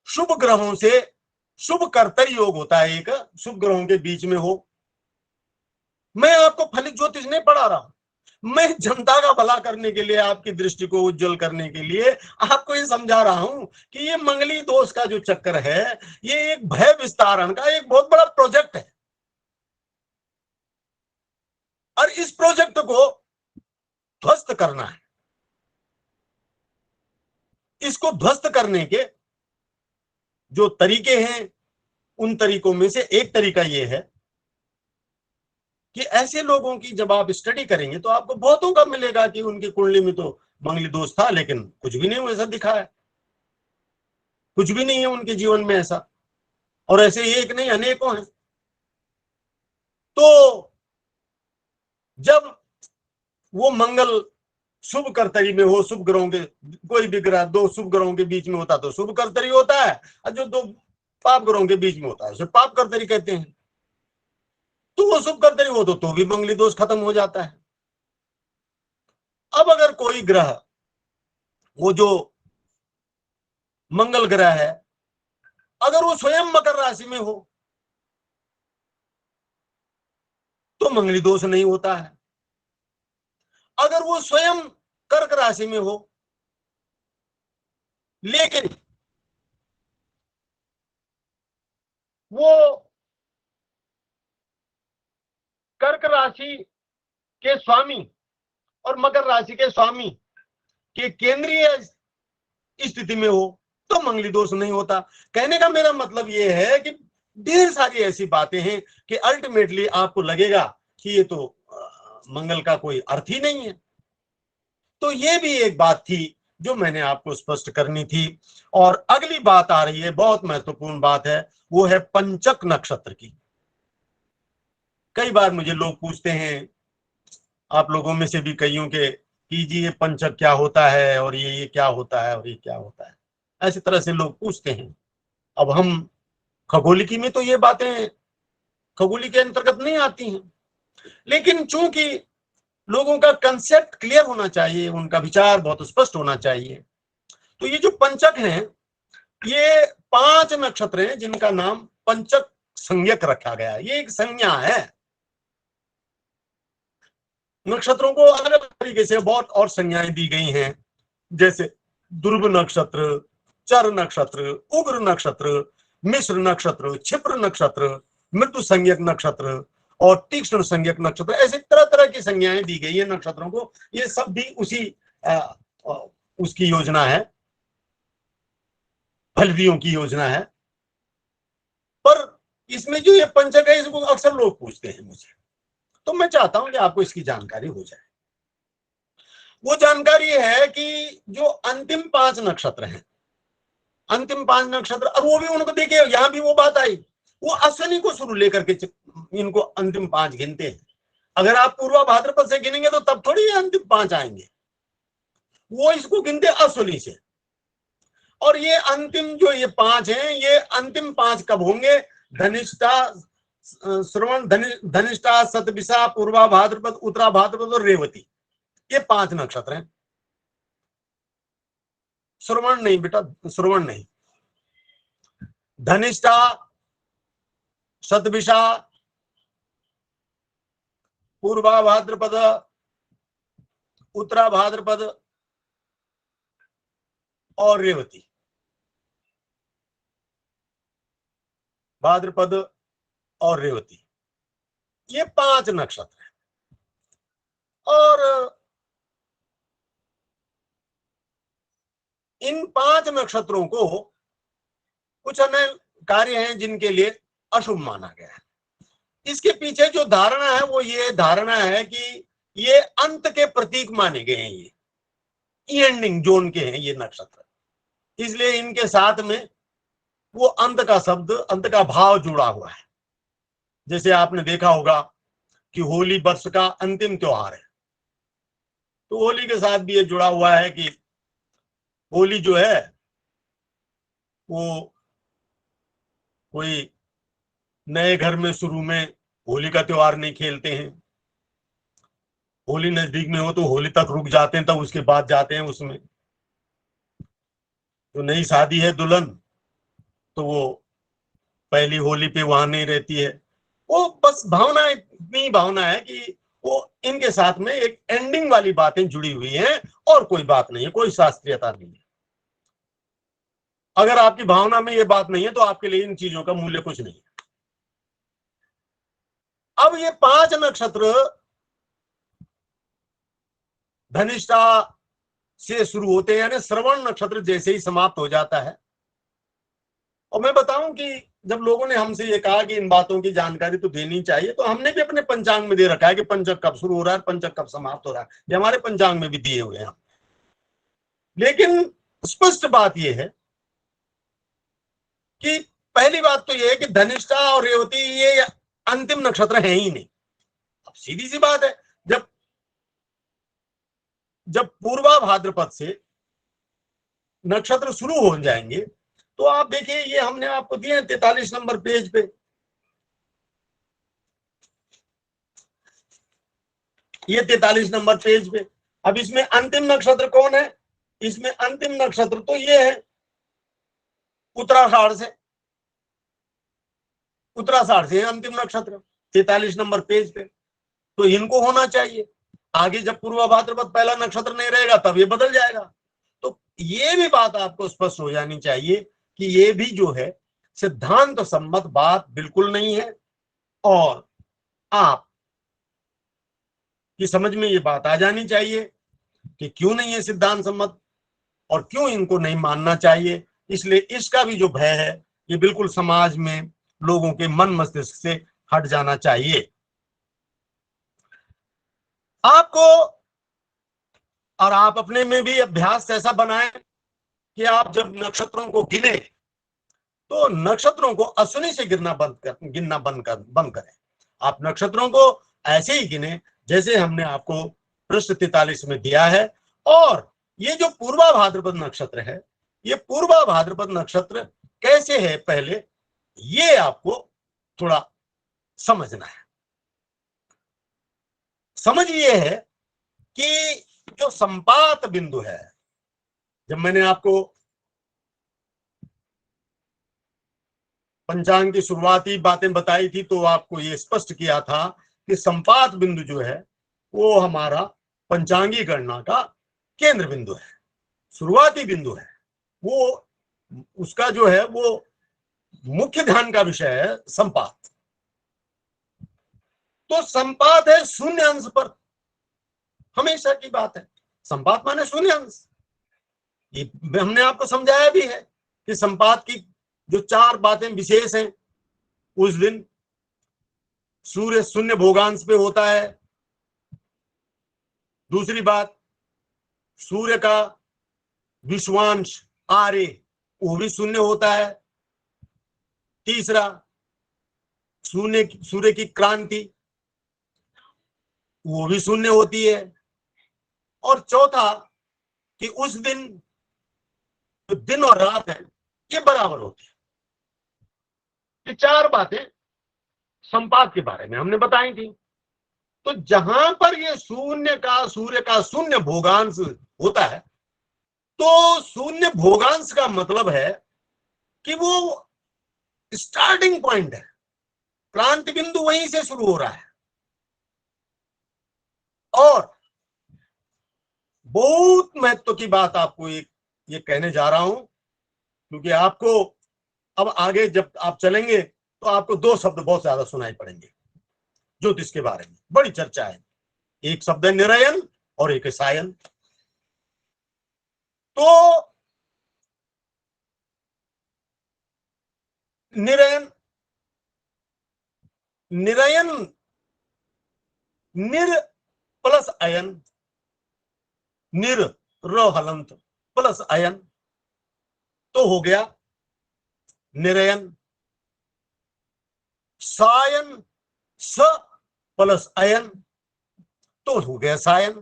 शुभ ग्रहों से, शुभ कर्तर योग होता है एक, शुभ ग्रहों के बीच में हो। मैं आपको फलित ज्योतिष नहीं पढ़ा रहा हूं, मैं जनता का भला करने के लिए, आपकी दृष्टि को उज्जवल करने के लिए आपको ये समझा रहा हूं कि ये मंगली दोष का जो चक्कर है, ये एक भय विस्तारण का एक बहुत बड़ा प्रोजेक्ट है। और इस प्रोजेक्ट को ध्वस्त करना है। इसको ध्वस्त करने के जो तरीके हैं, उन तरीकों में से एक तरीका यह है कि ऐसे लोगों की जब आप स्टडी करेंगे तो आपको बहुतों का मिलेगा कि उनकी कुंडली में तो मंगली दोष था, लेकिन कुछ भी नहीं वैसा दिखा है, कुछ भी नहीं है उनके जीवन में ऐसा। और ऐसे एक नहीं अनेकों हैं। तो जब वो मंगल शुभ कर्तरी में हो, शुभ ग्रहों के, कोई भी ग्रह दो शुभ ग्रहों के बीच में होता तो शुभ कर्तरी होता है, और जो दो पाप ग्रहों के बीच में होता है उसे पाप कर्तरी कहते हैं। तो वो शुभ कर्तरी हो तो भी मंगली दोष खत्म हो जाता है। अब अगर कोई ग्रह, वो जो मंगल ग्रह है, अगर वो स्वयं मकर राशि में हो तो मंगली दोष नहीं होता है। अगर वो स्वयं कर्क राशि में हो, लेकिन वो कर्क राशि के स्वामी और मकर राशि के स्वामी के केंद्रीय स्थिति में हो तो मंगली दोष नहीं होता। कहने का मेरा मतलब यह है कि ढेर सारी ऐसी बातें हैं कि अल्टीमेटली आपको लगेगा कि ये तो मंगल का कोई अर्थ ही नहीं है। तो ये भी एक बात थी जो मैंने आपको स्पष्ट करनी थी। और अगली बात आ रही है, बहुत महत्वपूर्ण बात है, वो है पंचक नक्षत्र की। कई बार मुझे लोग पूछते हैं, आप लोगों में से भी कईयों के, कि जी ये पंचक क्या होता है और ये क्या होता है और ये क्या होता है, ऐसी तरह से लोग पूछते हैं। अब हम खगोलिकी में तो ये बातें खगोली के अंतर्गत नहीं आती हैं, लेकिन चूंकि लोगों का कंसेप्ट क्लियर होना चाहिए, उनका विचार बहुत स्पष्ट होना चाहिए, तो ये जो पंचक हैं, ये 5 नक्षत्र हैं जिनका नाम पंचक संज्ञक रखा गया है। ये एक संज्ञा है। नक्षत्रों को अलग अलग तरीके से बहुत और संज्ञाएं दी गई हैं, जैसे ध्रुव नक्षत्र, चर नक्षत्र, उग्र नक्षत्र, मिश्र नक्षत्र, क्षिप्र नक्षत्र, मृत्यु संज्ञक नक्षत्र और तीक्ष्ण संज्ञक नक्षत्र, ऐसे तरह तरह की संज्ञाएं दी गई है नक्षत्रों को। ये सब भी उसी आ, आ, उसकी योजना है, फलवियों की योजना है। पर इसमें जो ये पंचक है, इसको अक्सर लोग पूछते हैं मुझे, तो मैं चाहता हूं कि आपको इसकी जानकारी हो जाए। वो जानकारी है कि जो अंतिम 5 नक्षत्र हैं, अंतिम 5 नक्षत्र, और वो भी उनको देखिए, यहां भी वो बात आई, वो अश्विनी को शुरू लेकर के इनको अंतिम 5 गिनते हैं। अगर आप पूर्वा भाद्रपद से गिनेंगे तो तब थोड़ी अंतिम 5 आएंगे, वो इसको गिनते अश्विनी से। और ये अंतिम जो ये 5 हैं, ये अंतिम 5 कब होंगे? धनिष्ठा, श्रवण, धनिष्ठा, शतभिषा, पूर्वा भाद्रपद, उत्तरा भाद्रपद और रेवती, ये 5 नक्षत्र हैं। श्रवण नहीं बेटा, श्रवण नहीं, धनिष्ठा, शतभिषा, पूर्वा भाद्रपद, उत्तरा भाद्रपद और रेवती, भाद्रपद और रेवती, ये 5 नक्षत्र हैं। और इन 5 नक्षत्रों को कुछ अन्य कार्य हैं जिनके लिए अशुभ माना गया है। इसके पीछे जो धारणा है वो ये धारणा है कि ये अंत के प्रतीक माने गए हैं, ये एंडिंग जोन के हैं ये नक्षत्र, इसलिए इनके साथ में वो अंत का शब्द, अंत का भाव जुड़ा हुआ है। जैसे आपने देखा होगा कि होली वर्ष का अंतिम त्योहार है, तो होली के साथ भी ये जुड़ा हुआ है कि होली जो है वो कोई नए घर में शुरू में होली का त्योहार नहीं खेलते हैं, होली नजदीक में हो तो होली तक रुक जाते हैं, तब उसके बाद जाते हैं उसमें। जो नई शादी है दुल्हन, तो वो पहली होली पे वहां नहीं रहती है। वो बस भावना, इतनी भावना है कि वो इनके साथ में एक एंडिंग वाली बातें जुड़ी हुई हैं, और कोई बात नहीं है, कोई शास्त्रीयता नहीं है। अगर आपकी भावना में ये बात नहीं है तो आपके लिए इन चीजों का मूल्य कुछ नहीं है। अब ये 5 नक्षत्र धनिष्ठा से शुरू होते हैं, यानी श्रवण नक्षत्र जैसे ही समाप्त हो जाता है और मैं बताऊं कि जब लोगों ने हमसे ये कहा कि इन बातों की जानकारी तो देनी चाहिए, तो हमने भी अपने पंचांग में दे रखा है कि पंचक कब शुरू हो रहा है, पंचक कब समाप्त हो रहा है, ये हमारे पंचांग में भी दिए हुए हैं। लेकिन स्पष्ट बात यह है कि पहली बात तो यह है कि धनिष्ठा और रेवती ये अंतिम नक्षत्र है ही नहीं। अब सीधी सी बात है, जब जब पूर्वा भाद्रपद से नक्षत्र शुरू हो जाएंगे, तो आप देखिए ये हमने आपको दिए हैं 43 नंबर पेज पे, ये 43 नंबर पेज पे। अब इसमें अंतिम नक्षत्र कौन है? इसमें अंतिम नक्षत्र तो ये है उत्तराषाढ़ से, उत्तराषाढ़ से अंतिम नक्षत्र 43 नंबर पेज पे, तो इनको होना चाहिए। आगे जब पूर्वा भाद्रपद पहला नक्षत्र नहीं रहेगा तब ये बदल जाएगा। तो ये भी बात आपको स्पष्ट हो जानी चाहिए कि ये भी जो है सिद्धांत सम्मत बात बिल्कुल नहीं है, और आप की समझ में ये बात आ जानी चाहिए कि क्यों नहीं है सिद्धांत सम्मत और क्यों इनको नहीं मानना चाहिए। इसलिए इसका भी जो भय है ये बिल्कुल समाज में लोगों के मन मस्तिष्क से हट जाना चाहिए। आपको और आप अपने में भी अभ्यास ऐसा बनाएं कि आप जब नक्षत्रों को गिने तो नक्षत्रों को अश्विनी से गिनना बंद करें। आप नक्षत्रों को ऐसे ही गिने जैसे हमने आपको पृष्ठ 43 में दिया है। और ये जो पूर्वा भाद्रपद नक्षत्र है, ये पूर्वा भाद्रपद नक्षत्र कैसे है पहले ये आपको थोड़ा समझना है। समझ ये है कि जो संपात बिंदु है, जब मैंने आपको पंचांग की शुरुआती बातें बताई थी तो आपको ये स्पष्ट किया था कि संपात बिंदु जो है वो हमारा पंचांगी गणना का केंद्र बिंदु है, शुरुआती बिंदु है। वो उसका जो है वो मुख्य ध्यान का विषय है संपात। तो संपात है शून्य अंश पर, हमेशा की बात है। संपात माने शून्य अंश। ये हमने आपको समझाया भी है कि संपात की जो 4 बातें विशेष हैं, उस दिन सूर्य शून्य भोगांश पे होता है। दूसरी बात, सूर्य का विश्वांश आर्य वो भी शून्य होता है। तीसरा, सूर्य की क्रांति वो भी शून्य होती है। और चौथा कि उस दिन जो दिन और रात है ये बराबर होती है। ये 4 बातें संपात के बारे में हमने बताई थी। तो जहां पर ये सूर्य का शून्य भोगांश होता है, तो शून्य भोगांश का मतलब है कि वो स्टार्टिंग पॉइंट है, क्रांति बिंदु वहीं से शुरू हो रहा है। और बहुत महत्व की बात आपको ये कहने जा रहा हूं, क्योंकि आपको अब आगे जब आप चलेंगे तो आपको 2 शब्द बहुत ज्यादा सुनाई पड़ेंगे ज्योतिष के बारे में, बड़ी चर्चा है। एक शब्द है निरयन और एक है सायन। तो निरयन निर प्लस अयन, निर र हलंत प्लस अयन तो हो गया निरयन। सायन स प्लस अयन तो हो गया सायन।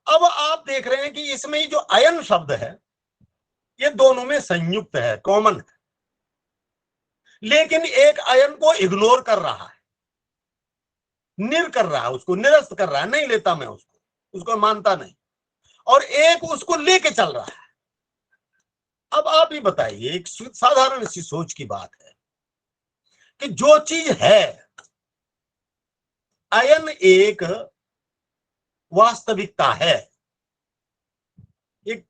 अब आप देख रहे हैं कि इसमें जो अयन शब्द है ये दोनों में संयुक्त है, कॉमन है, लेकिन एक अयन को इग्नोर कर रहा है, निर कर रहा है, उसको निरस्त कर रहा है, नहीं लेता मैं उसको मानता नहीं, और एक उसको लेके चल रहा है। अब आप ही बताइए, एक साधारण सी सोच की बात है कि जो चीज है, अयन एक वास्तविकता है, एक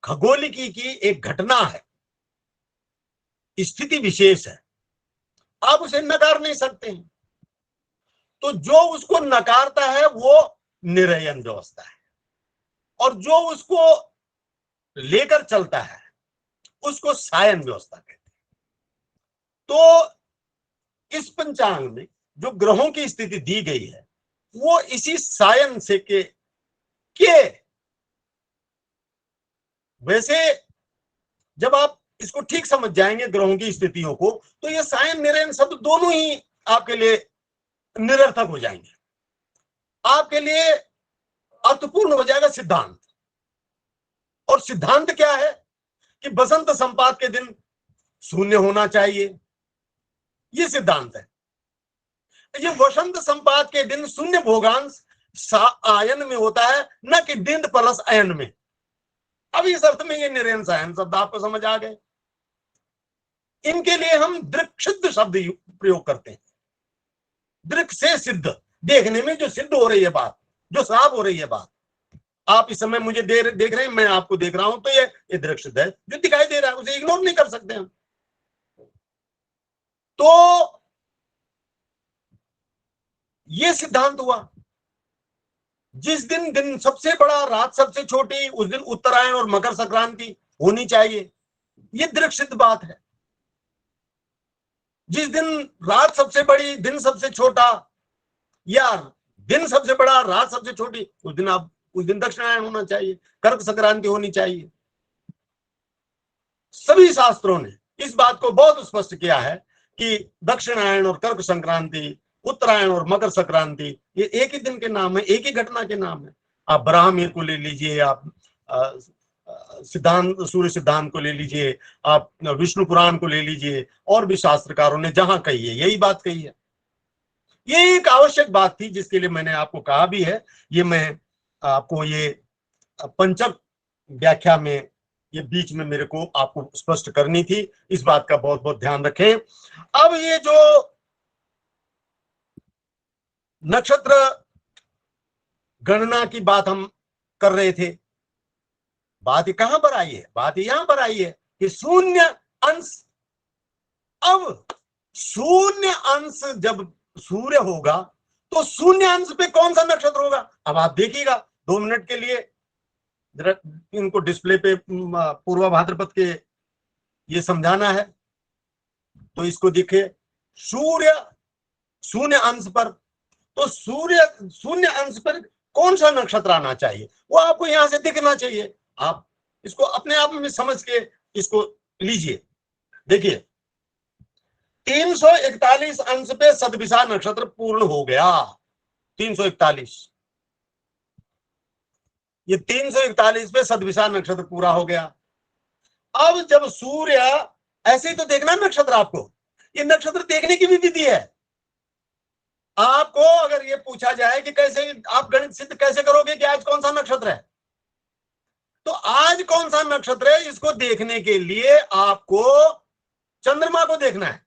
खगोलिकी की एक घटना है, स्थिति विशेष है, आप उसे नकार नहीं सकते हैं। तो जो उसको नकारता है वो निरयन व्यवस्था है, और जो उसको लेकर चलता है उसको सायन व्यवस्था कहते हैं। तो इस पंचांग में जो ग्रहों की स्थिति दी गई है वो इसी सायन से के वैसे जब आप इसको ठीक समझ जाएंगे ग्रहों की स्थितियों को, तो ये सायन निरयन शब्द दोनों ही आपके लिए निरर्थक हो जाएंगे, आपके लिए अर्थपूर्ण हो जाएगा सिद्धांत। और सिद्धांत क्या है कि बसंत संपात के दिन शून्य होना चाहिए, ये सिद्धांत है। ये वसंत संपात के दिन शून्य भोगांश आयन में होता है, न कि दिंद प्लस अयन में। अब इस अर्थ में ये निरयन सायन शब्द आपको समझ आ गए। इनके लिए हम दृक् सिद्ध शब्द प्रयोग करते हैं। दृक् से सिद्ध, देखने में जो सिद्ध हो रही है बात, जो साफ हो रही है बात, आप इस समय मुझे देख रहे हैं, मैं आपको देख रहा हूं, तो ये दृक् सिद्ध है। जो दिखाई दे रहा है उसे इग्नोर नहीं कर सकते हम। तो ये सिद्धांत हुआ। जिस दिन दिन सबसे बड़ा रात सबसे छोटी, उस दिन उत्तरायण और मकर संक्रांति होनी चाहिए, ये दृक् सिद्ध बात है। जिस दिन रात सबसे बड़ी दिन सबसे छोटा, या दिन सबसे बड़ा रात सबसे छोटी, उस दिन दक्षिणायन होना चाहिए, कर्क संक्रांति होनी चाहिए। सभी शास्त्रों ने इस बात को बहुत स्पष्ट किया है कि दक्षिणायन और कर्क संक्रांति, उत्तरायण और मकर संक्रांति, ये एक ही दिन के नाम है, एक ही घटना के नाम है। आप ब्राह्मण को ले लीजिए, आप सिद्धांत सूर्य सिद्धांत को ले लीजिए, आप विष्णु पुराण को ले लीजिए, और भी शास्त्रकारों ने जहां कही है यही बात कही है। ये एक आवश्यक बात थी जिसके लिए मैंने आपको कहा भी है। ये मैं आपको ये पंचक व्याख्या में ये बीच में मेरे को आपको स्पष्ट करनी थी। इस बात का बहुत बहुत ध्यान रखें। अब ये जो नक्षत्र गणना की बात हम कर रहे थे, बात कहां पर आई है? बात यहां पर आई है कि शून्य अंश, अब शून्य अंश जब सूर्य होगा तो शून्य अंश पे कौन सा नक्षत्र होगा? अब आप देखिएगा, 2 मिनट के लिए जरा इनको डिस्प्ले पे पूर्वा भाद्रपद के ये समझाना है, तो इसको दिखे सूर्य शून्य अंश पर, तो सूर्य शून्य अंश पर कौन सा नक्षत्र आना चाहिए वो आपको यहां से दिखना चाहिए। आप इसको अपने आप में समझ के इसको लीजिए। देखिए 341 अंश पे सदभिषा नक्षत्र पूर्ण हो गया। 341, ये 341 पे सदभिषा नक्षत्र पूरा हो गया। अब जब सूर्य, ऐसे ही तो देखना नक्षत्र, आपको ये नक्षत्र देखने की भी विधि है। आपको अगर ये पूछा जाए कि कैसे आप गणित सिद्ध कैसे करोगे कि आज कौन सा नक्षत्र है, तो आज कौन सा नक्षत्र है इसको देखने के लिए आपको चंद्रमा को देखना है।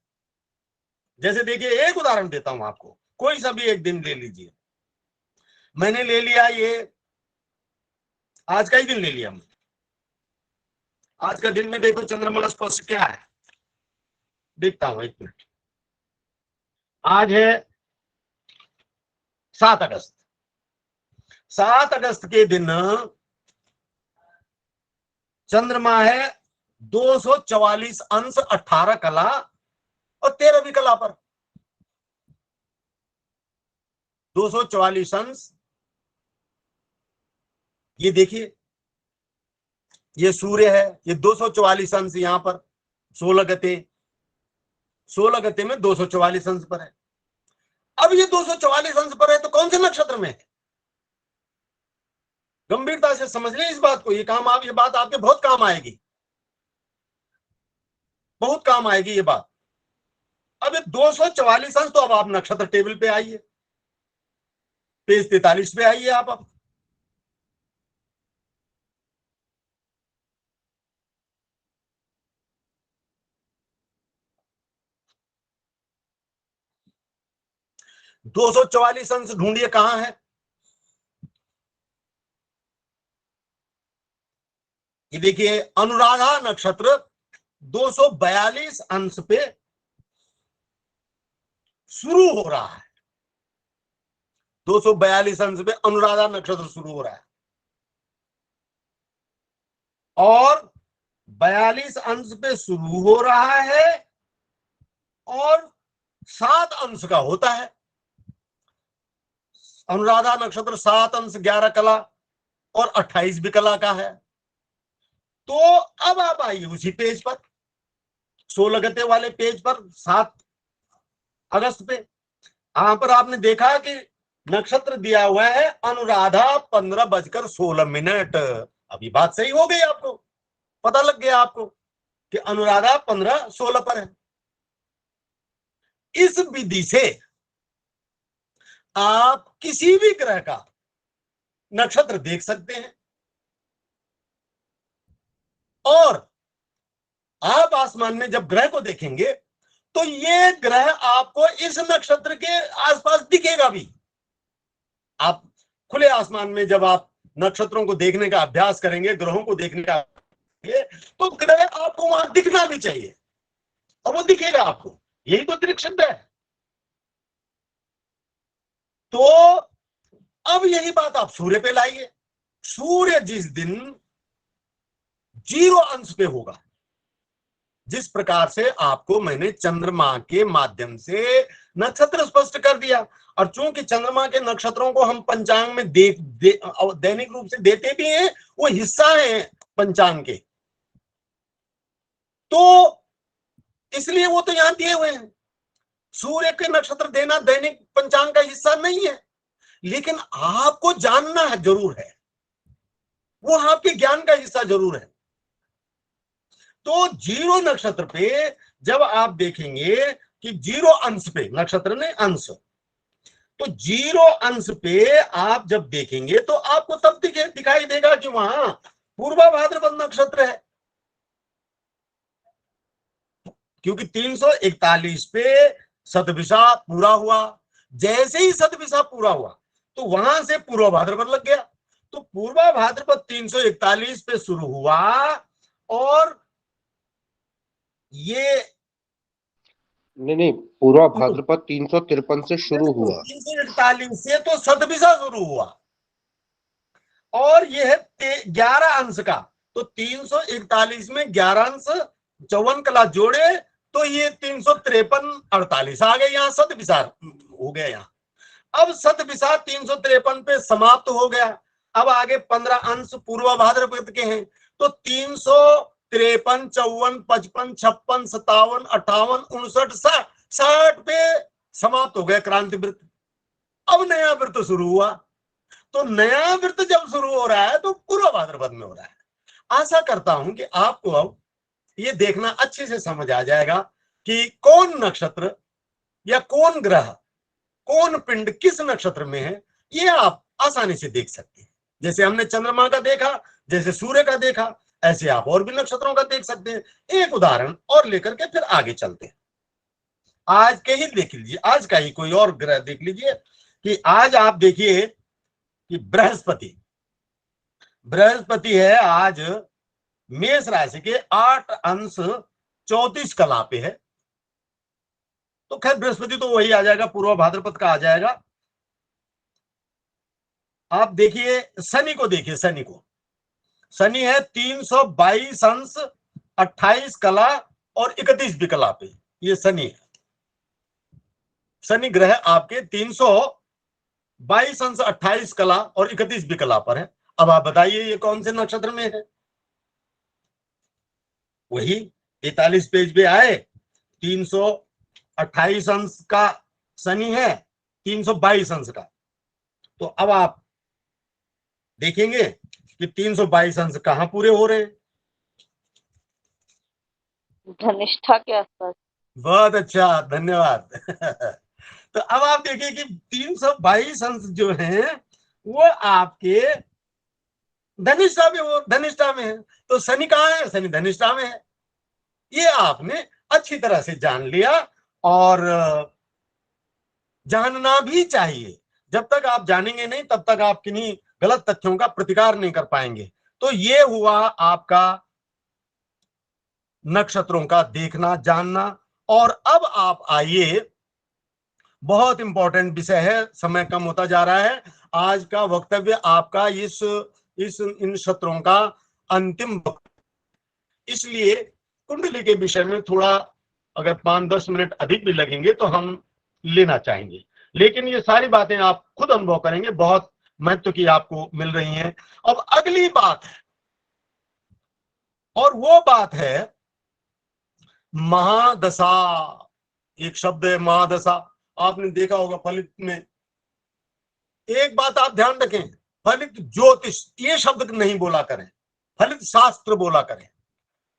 जैसे देखिए, एक उदाहरण देता हूं आपको, कोई सा भी एक दिन ले लीजिए। मैंने ले लिया, ये आज का ही दिन ले लिया मैं। आज का दिन में देखो चंद्रमा स्पष्ट क्या है, देखता हूं, 1 मिनट। आज है 7 अगस्त। 7 अगस्त के दिन चंद्रमा है 244 अंश 18 कला और 13वीं कला पर। 244 अंश, ये देखिए ये सूर्य है, ये 244 अंश यहां पर 16 गते, 16 गते में 244 अंश पर है। अब ये 244 अंश पर है तो कौन से नक्षत्र में है? गंभीरता से समझ लें इस बात को, ये बात आपके बहुत काम आएगी, बहुत काम आएगी ये बात। अब 244 अंश, तो अब आप नक्षत्र टेबल पे आइए, पेज 43 पे आइए आप। अब 244 अंश ढूंढिए कहां है। ये देखिए अनुराधा नक्षत्र 242 अंश पे शुरू हो रहा है। 242 अंश पे अनुराधा नक्षत्र शुरू हो रहा है और 42 अंश पे शुरू हो रहा है और 7 अंश का होता है। अनुराधा नक्षत्र 7 अंश 11 कला और 28 भी कला का है। तो अब आप आइए उसी पेज पर, 16 गते वाले पेज पर, 7 अगस्त पे। यहां पर आपने देखा कि नक्षत्र दिया हुआ है अनुराधा 15:16। अभी बात सही हो गई, आपको पता लग गया आपको कि अनुराधा 15:16 पर है। इस विधि से आप किसी भी ग्रह का नक्षत्र देख सकते हैं और आप आसमान में जब ग्रह को देखेंगे तो ये ग्रह आपको इस नक्षत्र के आसपास दिखेगा भी। आप खुले आसमान में जब आप नक्षत्रों को देखने का अभ्यास करेंगे, ग्रहों को देखने का, तो ग्रह आपको वहां दिखना भी चाहिए और वो दिखेगा आपको। यही तो दृक्शब्द है। तो अब यही बात आप सूर्य पे लाइए। सूर्य जिस दिन 0 अंश पे होगा, जिस प्रकार से आपको मैंने चंद्रमा के माध्यम से नक्षत्र स्पष्ट कर दिया, और चूंकि चंद्रमा के नक्षत्रों को हम पंचांग में दैनिक रूप से देते भी हैं, वो हिस्सा है पंचांग के, तो इसलिए वो तो यहां दिए हुए हैं। सूर्य के नक्षत्र देना दैनिक पंचांग का हिस्सा नहीं है, लेकिन आपको जानना है जरूर है, वो आपके ज्ञान का हिस्सा जरूर है। तो 0 नक्षत्र पे जब आप देखेंगे कि 0 अंश पे, नक्षत्र ने अंश, तो 0 अंश पे आप जब देखेंगे तो आपको तब दिखाई देगा कि वहां पूर्वा भाद्रपद नक्षत्र है, क्योंकि 341 पे सतभिषा पूरा हुआ। जैसे ही सतभिषा पूरा हुआ तो वहां से पूर्व भाद्रपद लग गया। तो पूर्वा भाद्रपद 341 पे शुरू हुआ और ये नहीं, पूर्वा भाद्रपद 353 से शुरू हुआ, 341 से तो सतभिषा शुरू हुआ और ये है 11 अंश का। तो 341 में 11 अंश 54 कला जोड़े तो ये 353 48 आ गए, यहाँ सतभिषा हो गया। यहाँ अब सतभिषा 353 पे समाप्त हो गया। अब आगे 15 अंश पूर्व भाद्रपद के हैं, तो 353 54 55 56 57 58 59 60 पे समाप्त हो गया क्रांति वृत्त। अब नया वृत्त शुरू हुआ। तो नया वृत्त जब शुरू हो रहा है तो पूर्व भाद्रपद में हो रहा है। आशा करता हूं कि आपको अब ये देखना अच्छे से समझ आ जाएगा कि कौन नक्षत्र या कौन ग्रह, कौन पिंड किस नक्षत्र में है, ये आप आसानी से देख सकते हैं। जैसे हमने चंद्रमा का देखा, जैसे सूर्य का देखा, ऐसे आप और भी नक्षत्रों का देख सकते हैं। एक उदाहरण और लेकर के फिर आगे चलते हैं। आज के ही देख लीजिए, आज का ही कोई और ग्रह देख लीजिए कि आज आप देखिए कि बृहस्पति है आज मेष राशि के 8 अंश 34 कला पे है। तो खैर बृहस्पति तो वही आ जाएगा, पूर्व भाद्रपद का आ जाएगा। आप देखिए शनि को, देखिए शनि है 322 अंश 28 कला और 31 भी कला पे, ये शनि है। शनि ग्रह आपके 322 अंश 28 कला और 31 भी कला पर है। अब आप बताइए ये कौन से नक्षत्र में है? वही 43 पेज पे आए, 328 अंश का शनि है, 322 अंश का। तो अब आप देखेंगे कि 322 अंश कहां पूरे हो रहे हैं? धनिष्ठा के आसपास। बहुत अच्छा, धन्यवाद। तो अब आप देखिए कि 322 अंश जो हैं वो आपके धनिष्ठा में है। तो शनि कहाँ है? शनि धनिष्ठा में है। ये आपने अच्छी तरह से जान लिया और जानना भी चाहिए। जब तक आप जानेंगे नहीं तब तक आप किन्हीं गलत तथ्यों का प्रतिकार नहीं कर पाएंगे। तो ये हुआ आपका नक्षत्रों का देखना जानना। और अब आप आइए, बहुत इंपॉर्टेंट विषय है, समय कम होता जा रहा है। आज का वक्तव्य आपका इन नक्षत्रों का अंतिम इसलिए कुंडली के विषय में थोड़ा अगर 5-10 मिनट अधिक भी लगेंगे तो हम लेना चाहेंगे, लेकिन ये सारी बातें आप खुद अनुभव करेंगे, बहुत महत्व की आपको मिल रही हैं। अब अगली बात है, और वो बात है महादशा। एक शब्द है महादशा, आपने देखा होगा फलित में। एक बात आप ध्यान रखें, फलित ज्योतिष ये शब्द नहीं बोला करें, फलित शास्त्र बोला करें।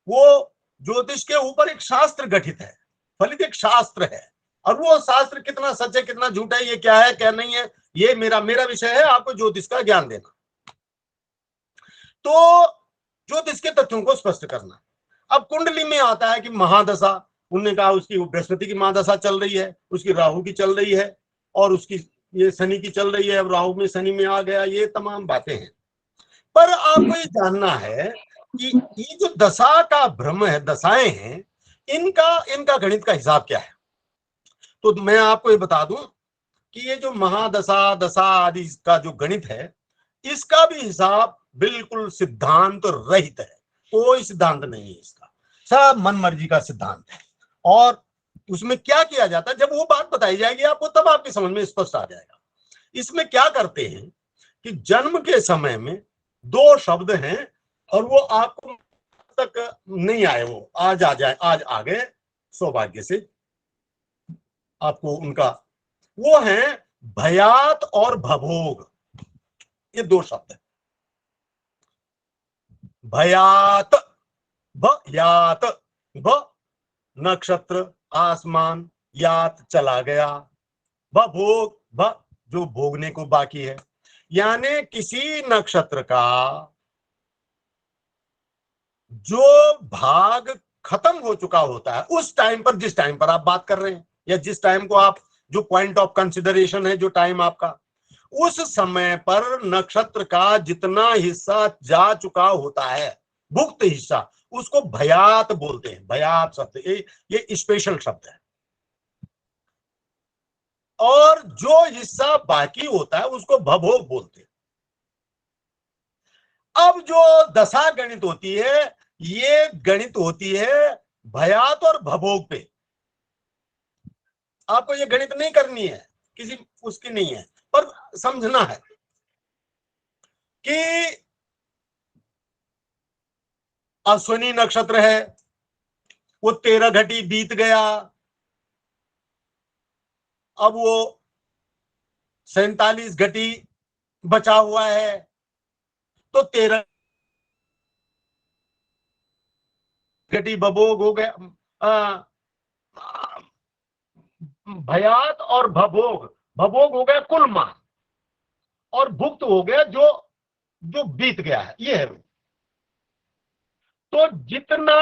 वो ज्योतिष के ऊपर एक शास्त्र गठित है, फलित एक शास्त्र है, और वो शास्त्र कितना सच है कितना झूठ है, ये क्या है क्या नहीं है, ये मेरा विषय है आपको ज्योतिष का ज्ञान देना, तो ज्योतिष के तथ्यों को स्पष्ट करना। अब कुंडली में आता है कि महादशा, उन्होंने कहा उसकी बृहस्पति की महादशा चल रही है, उसकी राहु की चल रही है, और उसकी ये शनि की चल रही है, अब राहु में शनि में आ गया, ये तमाम बातें हैं। पर आपको ये जानना है कि ये जो दशा का भ्रम है, दशाएं हैं, इनका गणित का हिसाब क्या है। तो मैं आपको ये बता दूं कि ये जो महादशा दशा आदि का जो गणित है, इसका भी हिसाब बिल्कुल सिद्धांत रहित है, कोई सिद्धांत नहीं है इसका, सब मन मर्जी का सिद्धांत है। और उसमें क्या किया जाता है, जब वो बात बताई जाएगी आपको तब आपकी समझ में स्पष्ट आ जाएगा। इसमें क्या करते हैं कि जन्म के समय में 2 शब्द हैं, और वो आपको तक नहीं आए, वो आज आ जाए, आज आ गए सौभाग्य से आपको उनका, वो है भयात और भभोग। ये 2 शब्द है, भयात भयात, भ नक्षत्र आसमान, यात चला गया, भोग भ जो भोगने को बाकी है, यानी किसी नक्षत्र का जो भाग खत्म हो चुका होता है उस टाइम पर, जिस टाइम पर आप बात कर रहे हैं, या जिस टाइम को आप जो पॉइंट ऑफ कंसिडरेशन है, जो टाइम आपका, उस समय पर नक्षत्र का जितना हिस्सा जा चुका होता है, भुक्त हिस्सा, उसको भयात बोलते हैं। भयात शब्द ये स्पेशल शब्द है। और जो हिस्सा बाकी होता है उसको भभोग बोलते हैं। अब जो दशा गणित होती है, ये गणित होती है भयात और भभोग पे। आपको ये गणित नहीं करनी है, किसी उसकी नहीं है, पर समझना है कि अश्विनी नक्षत्र है, वो 13 घटी बीत गया, अब वो 47 घटी बचा हुआ है, तो 13 घटी भभोग हो गया। भयात और भभोग, भभोग हो गया कुल मान, और भुक्त हो गया जो जो बीत गया है, ये है। तो जितना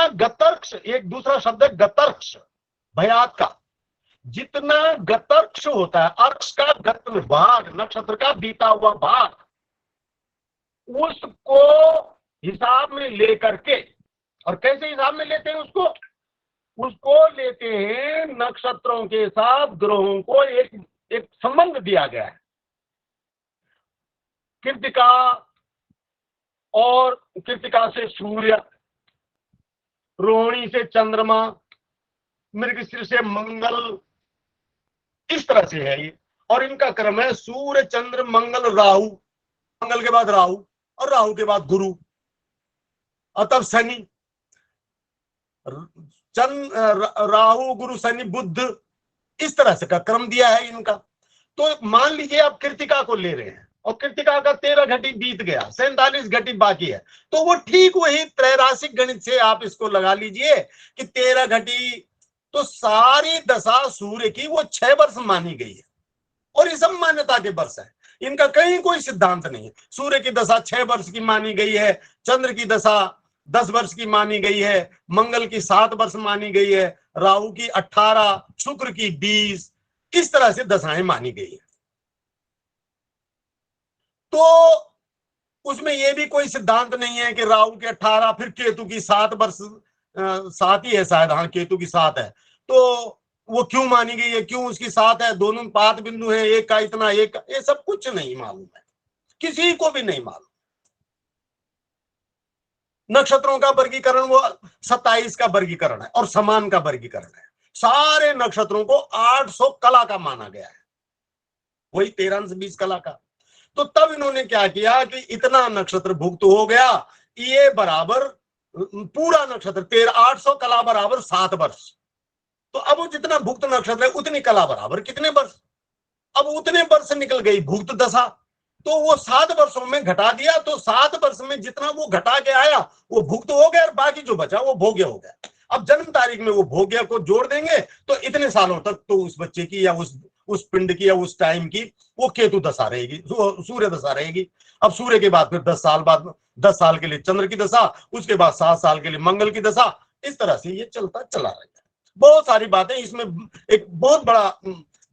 गतर्क्ष, एक दूसरा शब्द है गतर्क्ष भयात का, जितना गतर्क्ष होता है, अर्क्ष का गत भाग, नक्षत्र का बीता हुआ भाग, उसको हिसाब में लेकर के, और कैसे हिसाब में लेते हैं उसको लेते हैं नक्षत्रों के साथ ग्रहों को एक संबंध दिया गया है। कृत्तिका, और कृत्तिका से सूर्य, रोहिणी से चंद्रमा, मृगशीर्ष से मंगल, इस तरह से है ये। और इनका क्रम है सूर्य चंद्र मंगल राहु, मंगल के बाद राहु, और राहु के बाद गुरु, और तब शनि, राहु गुरु शनि बुध, इस तरह से का क्रम दिया है इनका। तो मान लीजिए आप कृत्तिका को ले रहे हैं, और कृत्तिका का 13 घटी बीत गया, 47 घटी बाकी है, तो वो ठीक वही त्रैराशिक गणित से आप इसको लगा लीजिए कि 13 घटी, तो सारी दशा सूर्य की वो 6 वर्ष मानी गई है, और ये सब मान्यता के वर्ष है, इनका कहीं कोई सिद्धांत नहीं है। सूर्य की दशा 6 वर्ष की मानी गई है, चंद्र की दशा 10 वर्ष की मानी गई है, मंगल की 7 वर्ष मानी गई है, राहु की 18, शुक्र की 20, इस तरह से दशाएं मानी गई है। तो उसमें यह भी कोई सिद्धांत नहीं है कि राहु के 18, फिर केतु की 7 वर्ष, 7 ही है शायद, हाँ केतु की 7 है, तो वो क्यों मानी गई है, क्यों उसकी 7 है, दोनों पाद बिंदु है, एक का इतना, एक का, ये सब कुछ नहीं मालूम है, किसी को भी नहीं मालूम। नक्षत्रों का वर्गीकरण वो 27 का वर्गीकरण है और समान का वर्गीकरण है। सारे नक्षत्रों को 800 कला का माना गया है, वही 13 से 20 कला का। तो तब इन्होंने क्या किया कि इतना नक्षत्र भुक्त हो गया, ये बराबर पूरा नक्षत्र 800 कला बराबर 7 वर्ष। तो अब वो जितना भुक्त नक्षत्र है उतनी कला बराबर कितने वर्ष, अब उतने वर्ष निकल गई भुक्त दशा, तो वो 7 वर्षों में घटा दिया, तो 7 वर्ष में जितना वो घटा के आया वो भुक्त हो गया और बाकी जो बचा वो भोग्य हो गया। अब जन्म तारीख में वो भोग्य को जोड़ देंगे तो इतने सालों तक तो उस बच्चे की या उस पिंड की या उस टाइम की वो केतु दशा रहेगी, सूर्य दशा रहेगी। अब सूर्य के बाद फिर 10 साल बाद 10 साल के लिए चंद्र की दशा, उसके बाद 7 साल के लिए मंगल की दशा, इस तरह से ये चलता चला रहता है। बहुत सारी बातें, इसमें एक बहुत बड़ा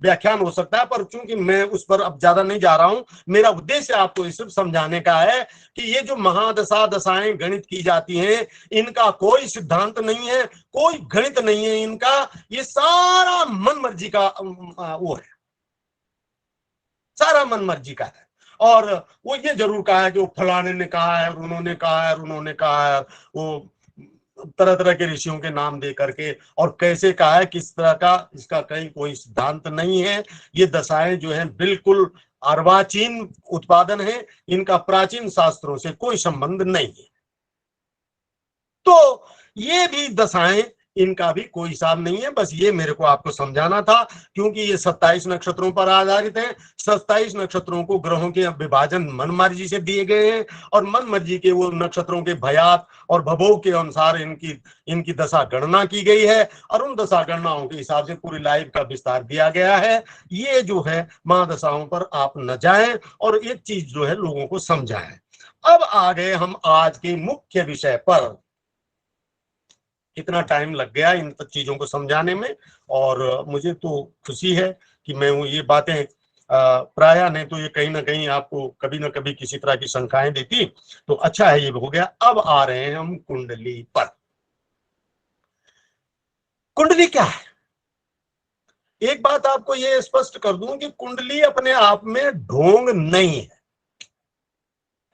व्याख्यान हो सकता है, पर चूंकि मैं उस पर अब ज्यादा नहीं जा रहा हूं, मेरा उद्देश्य आपको ये सिर्फ समझाने का है कि ये जो महादशा दशाएं गणित की जाती हैं, इनका कोई सिद्धांत नहीं है, कोई गणित नहीं है इनका, ये सारा मन मर्जी का वो है, सारा मन मर्जी का है। और वो ये जरूर कहा है कि वो फलाने ने कहा है, उन्होंने कहा है, उन्होंने कहा है, वो तरह तरह के ऋषियों के नाम दे करके, और कैसे कहा है, किस तरह का, इसका कहीं कोई सिद्धांत नहीं है। ये दशाएं जो हैं बिल्कुल अर्वाचीन उत्पादन है, इनका प्राचीन शास्त्रों से कोई संबंध नहीं है। तो ये भी दशाएं, इनका भी कोई हिसाब नहीं है। बस ये मेरे को आपको समझाना था, क्योंकि ये 27 नक्षत्रों पर आधारित है। 27 नक्षत्रों को ग्रहों के विभाजन मन मर्जी से दिए गए हैं, और मन मर्जी के वो नक्षत्रों के भयात और भवों के अनुसार इनकी दशा गणना की गई है, और उन दशा गणनाओं के हिसाब से पूरी लाइफ का विस्तार दिया गया है। ये जो है महादशाओं पर आप न जाएं, और ये चीज जो है लोगों को समझाएं। अब आ गए हम आज के मुख्य विषय पर। इतना टाइम लग गया इन चीजों को समझाने में, और मुझे तो खुशी है कि मैं ये बातें प्रायः, नहीं तो ये कहीं ना कहीं आपको कभी ना कभी किसी तरह की शंकाएं देती, तो अच्छा है ये हो गया। अब आ रहे हैं हम कुंडली पर। कुंडली क्या है? एक बात आपको ये स्पष्ट कर दूं कि कुंडली अपने आप में ढोंग नहीं है।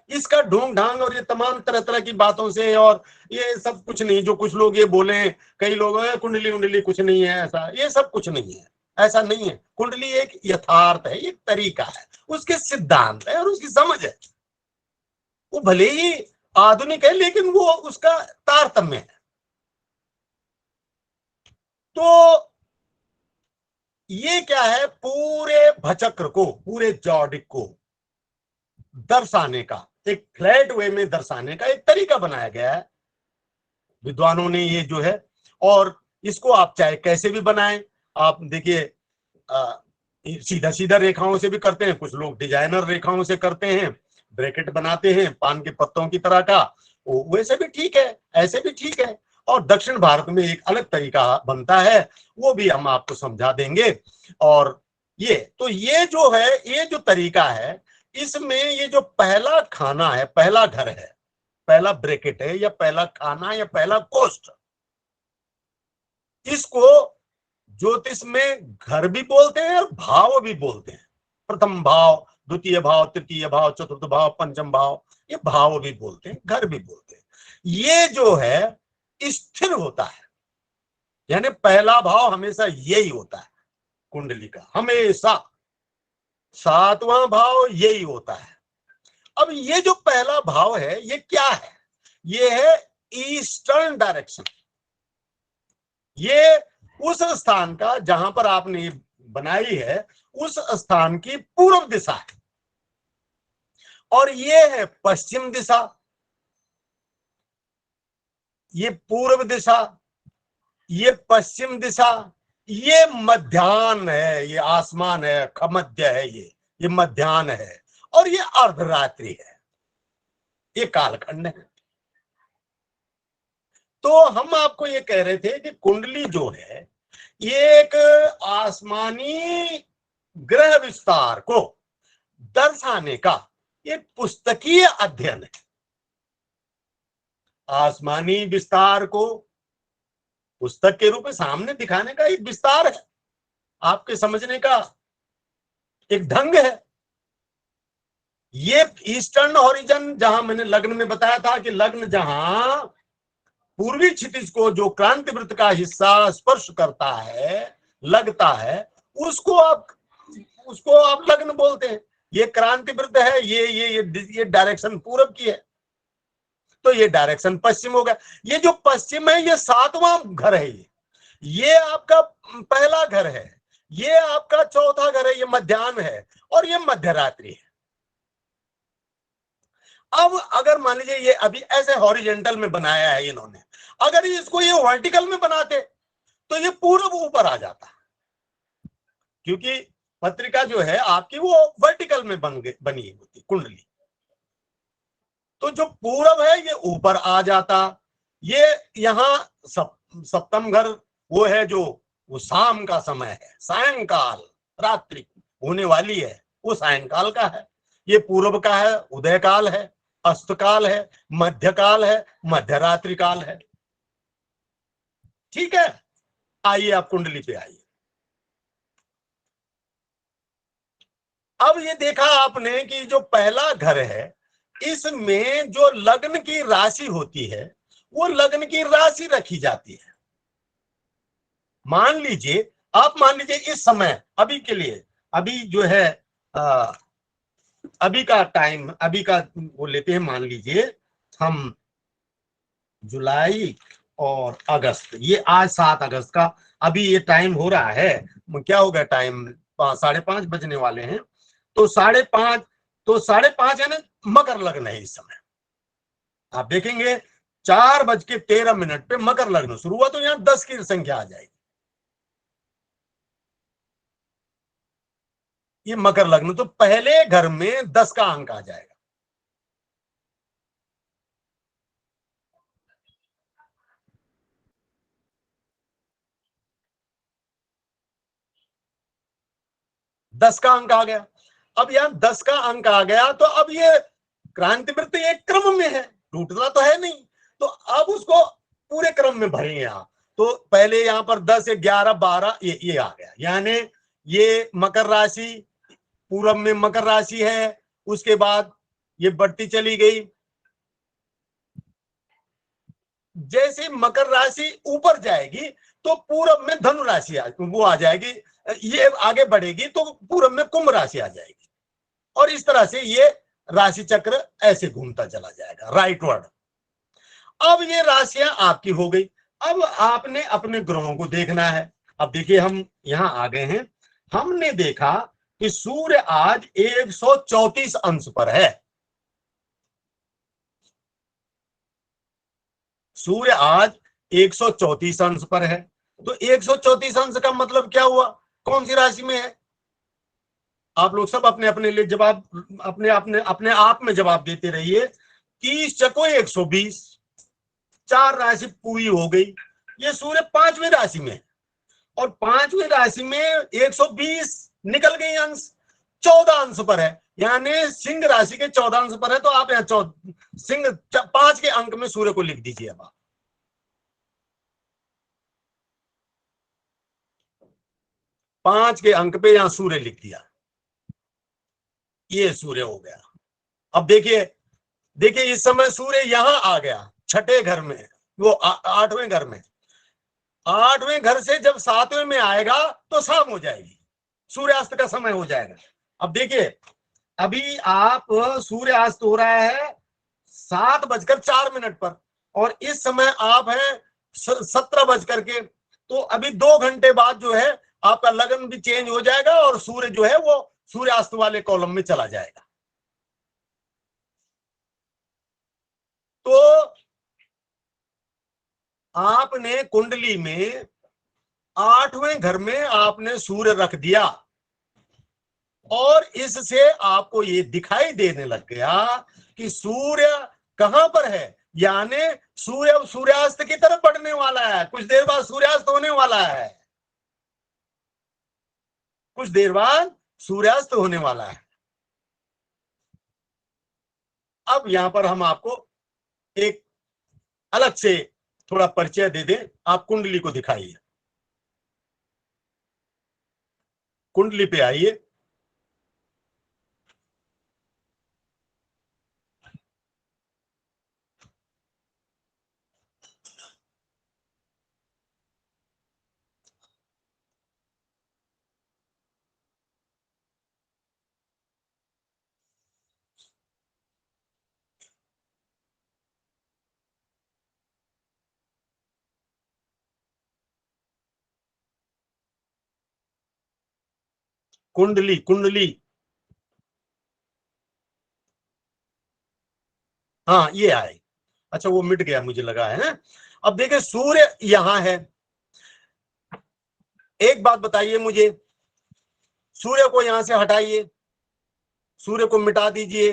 इसका ढोंग ढांग और ये तमाम तरह तरह की बातों से, और ये सब कुछ नहीं जो कुछ लोग ये बोले, कई लोग कुंडली उंडली कुछ नहीं है, ऐसा ये सब कुछ नहीं है, ऐसा नहीं है। कुंडली एक यथार्थ है, एक तरीका है, उसके सिद्धांत है और उसकी समझ है। वो भले ही आधुनिक है लेकिन वो उसका तारतम्य है। तो ये क्या है, पूरे भचक्र को, पूरे जॉडिक को दर्शाने का, एक फ्लैट वे में दर्शाने का एक तरीका बनाया गया है विद्वानों ने, ये जो है। और इसको आप चाहे कैसे भी बनाएं, आप देखिए सीधा सीधा रेखाओं से भी करते हैं, कुछ लोग डिजाइनर रेखाओं से करते हैं, ब्रैकेट बनाते हैं पान के पत्तों की तरह का, वैसे भी ठीक है, ऐसे भी ठीक है। और दक्षिण भारत में एक अलग तरीका बनता है, वो भी हम आपको समझा देंगे। और ये जो है, ये जो तरीका है, इसमें ये जो पहला खाना है, पहला घर है, पहला ब्रैकेट है, या पहला खाना, या पहला कोष्ठ, इसको ज्योतिष में घर भी बोलते हैं और भाव भी बोलते हैं। प्रथम भाव, द्वितीय भाव, तृतीय भाव, चतुर्थ भाव, पंचम भाव, ये भाव भी बोलते हैं, घर भी बोलते हैं। ये जो है स्थिर होता है, यानी पहला भाव हमेशा यही होता है कुंडली का, हमेशा 7वां भाव यही होता है। अब ये जो पहला भाव है, ये क्या है? ये है ईस्टर्न डायरेक्शन। ये उस स्थान का जहां पर आपने बनाई है, उस स्थान की पूर्व दिशा है, और ये है पश्चिम दिशा, ये पूर्व दिशा, ये पश्चिम दिशा, ये मध्याह्न है, ये आसमान है, मध्य है, ये मध्याह्न है, और ये अर्धरात्रि है, ये कालखंड है। तो हम आपको ये कह रहे थे कि कुंडली जो है, ये एक आसमानी ग्रह विस्तार को दर्शाने का एक पुस्तकीय अध्ययन है। आसमानी विस्तार को पुस्तक के रूप में सामने दिखाने का एक विस्तार है, आपके समझने का एक ढंग है। ये ईस्टर्न हॉरिजन, जहां मैंने लग्न में बताया था कि लग्न जहां पूर्वी क्षितिज को जो क्रांति वृत्त का हिस्सा स्पर्श करता है, लगता है, उसको आप लग्न बोलते हैं। ये क्रांति वृत्त है, ये डायरेक्शन पूरब की है, तो ये डायरेक्शन पश्चिम होगा। ये जो पश्चिम है ये 7वां घर है, ये आपका पहला घर है, ये आपका चौथा घर है, ये मध्याह्न है और ये मध्यरात्रि है। अब अगर मान लीजिए ये अभी ऐसे हॉरिजेंटल में बनाया है इन्होंने, अगर इसको ये वर्टिकल में बनाते तो ये पूरब ऊपर आ जाता, क्योंकि पत्रिका जो है आपकी वो वर्टिकल में बनी होती कुंडली, तो जो पूरब है ये ऊपर आ जाता। ये यहाँ सप्तम घर वो है जो वो शाम का समय है, सायंकाल, रात्रि होने वाली है, वो सायंकाल का है। ये पूर्व का है, उदय काल है, अस्त काल है, मध्य काल है, मध्यरात्रि काल है। ठीक है, आइए आप कुंडली पे आइए। अब ये देखा आपने कि जो पहला घर है इसमें जो लग्न की राशि होती है वो लग्न की राशि रखी जाती है। मान लीजिए इस समय, अभी के लिए, अभी जो है अभी का टाइम, अभी का वो लेते हैं, मान लीजिए हम जुलाई और अगस्त, ये आज 7 अगस्त का अभी ये टाइम हो रहा है। क्या हो गया टाइम, 5:30 बजने वाले हैं। तो 5:30 है ना, मकर लग्न है इस समय। आप देखेंगे 4:13 पे मकर लग्न शुरू हुआ, तो यहां 10 की संख्या आ जाएगी। ये मकर लग्न, तो पहले घर में 10 का अंक आ जाएगा। दस का अंक आ गया। अब यहां 10 का अंक आ गया, तो अब ये क्रांति वृत्त एक क्रम में है, टूटना तो है नहीं, तो अब उसको पूरे क्रम में भरेंगे आप। तो पहले यहां पर 10, 11, 12 ये आ गया, यानी ये मकर राशि, पूरब में मकर राशि है, उसके बाद ये बढ़ती चली गई। जैसे मकर राशि ऊपर जाएगी तो पूरब में धनु राशि वो आ जाएगी, ये आगे बढ़ेगी तो पूरब में कुंभ राशि आ जाएगी, और इस तरह से ये राशि चक्र ऐसे घूमता चला जाएगा राइटवर्ड। अब ये राशियां आपकी हो गई। अब आपने अपने ग्रहों को देखना है। अब देखिए हम यहां आ गए हैं, हमने देखा कि सूर्य आज 134 अंश पर है। सूर्य आज 134 अंश पर है, तो 134 अंश का मतलब क्या हुआ, कौन सी राशि में है? आप लोग सब अपने अपने लिए जवाब, अपने आप में जवाब देते रहिए। 30 चको 120, 4 राशि पूरी हो गई। ये सूर्य 5वीं राशि में है, और 5वीं राशि में 120 निकल गई अंश, 14 अंश पर है, यानी सिंह राशि के 14 अंश पर है। तो आप यहाँ सिंह 5 के अंक में सूर्य को लिख दीजिए। अब 5 के अंक पे यहां सूर्य लिख दिया, ये सूर्य हो गया। अब देखिए इस समय सूर्य यहां आ गया, छठे घर में, वो 8वें घर में। 8वें घर से जब 7वें में आएगा तो शाम हो जाएगी, सूर्यास्त का समय हो जाएगा। अब देखिए अभी आप सूर्यास्त हो रहा है 7:04 पर, और इस समय आप हैं 17 के, तो अभी 2 घंटे बाद जो है आपका लगन भी चेंज हो जाएगा और सूर्य जो है वो सूर्यास्त वाले कॉलम में चला जाएगा। तो आपने कुंडली में 8वें घर में आपने सूर्य रख दिया, और इससे आपको ये दिखाई देने लग गया कि सूर्य कहां पर है, यानी सूर्य सूर्यास्त की तरफ बढ़ने वाला है, कुछ देर बाद सूर्यास्त होने वाला है, कुछ देर बाद सूर्यास्त होने वाला है। अब यहां पर हम आपको एक अलग से थोड़ा परिचय दे दें। आप कुंडली को दिखाइए, कुंडली पे आइए। कुंडली, कुंडली, हाँ ये आए। अच्छा वो मिट गया मुझे लगा है ना। अब देखिए सूर्य यहां है। एक बात बताइए मुझे, सूर्य को यहां से हटाइए, सूर्य को मिटा दीजिए।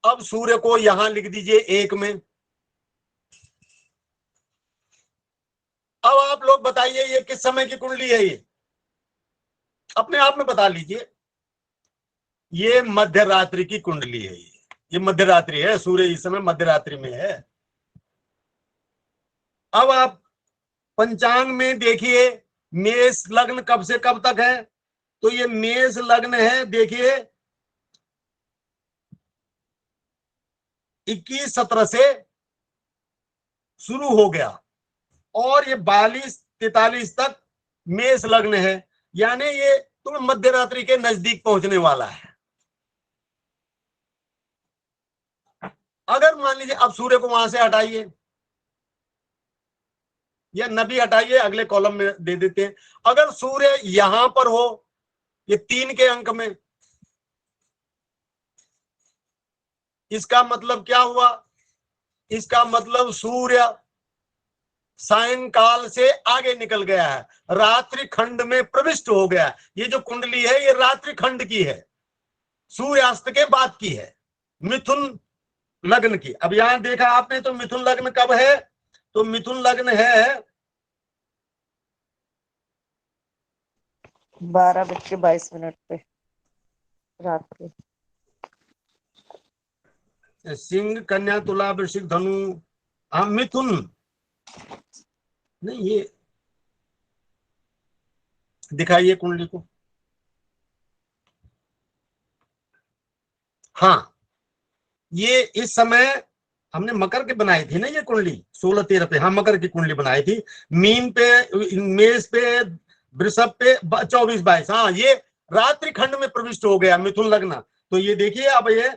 अब सूर्य को यहां लिख दीजिए 1 में। अब आप लोग बताइए ये किस समय की कुंडली है? ये अपने आप में बता लीजिए। ये मध्य रात्रि की कुंडली है। ये मध्य रात्रि है, सूर्य इस समय मध्य रात्रि में है। अब आप पंचांग में देखिए मेष लग्न कब से कब तक है, तो ये मेष लग्न है, देखिए 21-17 से शुरू हो गया और ये 42-43 तक मेष लग्न है, यानी ये तो मध्य रात्रि के नजदीक पहुंचने वाला है। अगर मान लीजिए अब सूर्य को वहां से हटाइए या नबी हटाइए, अगले कॉलम में दे देते हैं। अगर सूर्य यहां पर हो, ये 3 के अंक में, इसका मतलब क्या हुआ? इसका मतलब सूर्य सायंकाल से आगे निकल गया है, रात्रि खंड में प्रविष्ट हो गया है। ये जो कुंडली है ये रात्रि खंड की है, सूर्यास्त के बाद की है, मिथुन लग्न की। अब यहां देखा आपने तो मिथुन लग्न कब है? तो मिथुन लग्न है 12:22 पे रात के। सिंह, कन्या, तुला, वृश्चिक, धनु, हाँ मिथुन नहीं, ये दिखाइए कुंडली को। हाँ ये इस समय हमने मकर के बनाई थी ना ये कुंडली, 16-13 पे, हाँ मकर की कुंडली बनाई थी। मीन पे, मेष पे, वृषभ पे 24-22, हाँ ये रात्रि खंड में प्रविष्ट हो गया मिथुन लग्न। तो ये देखिए अब ये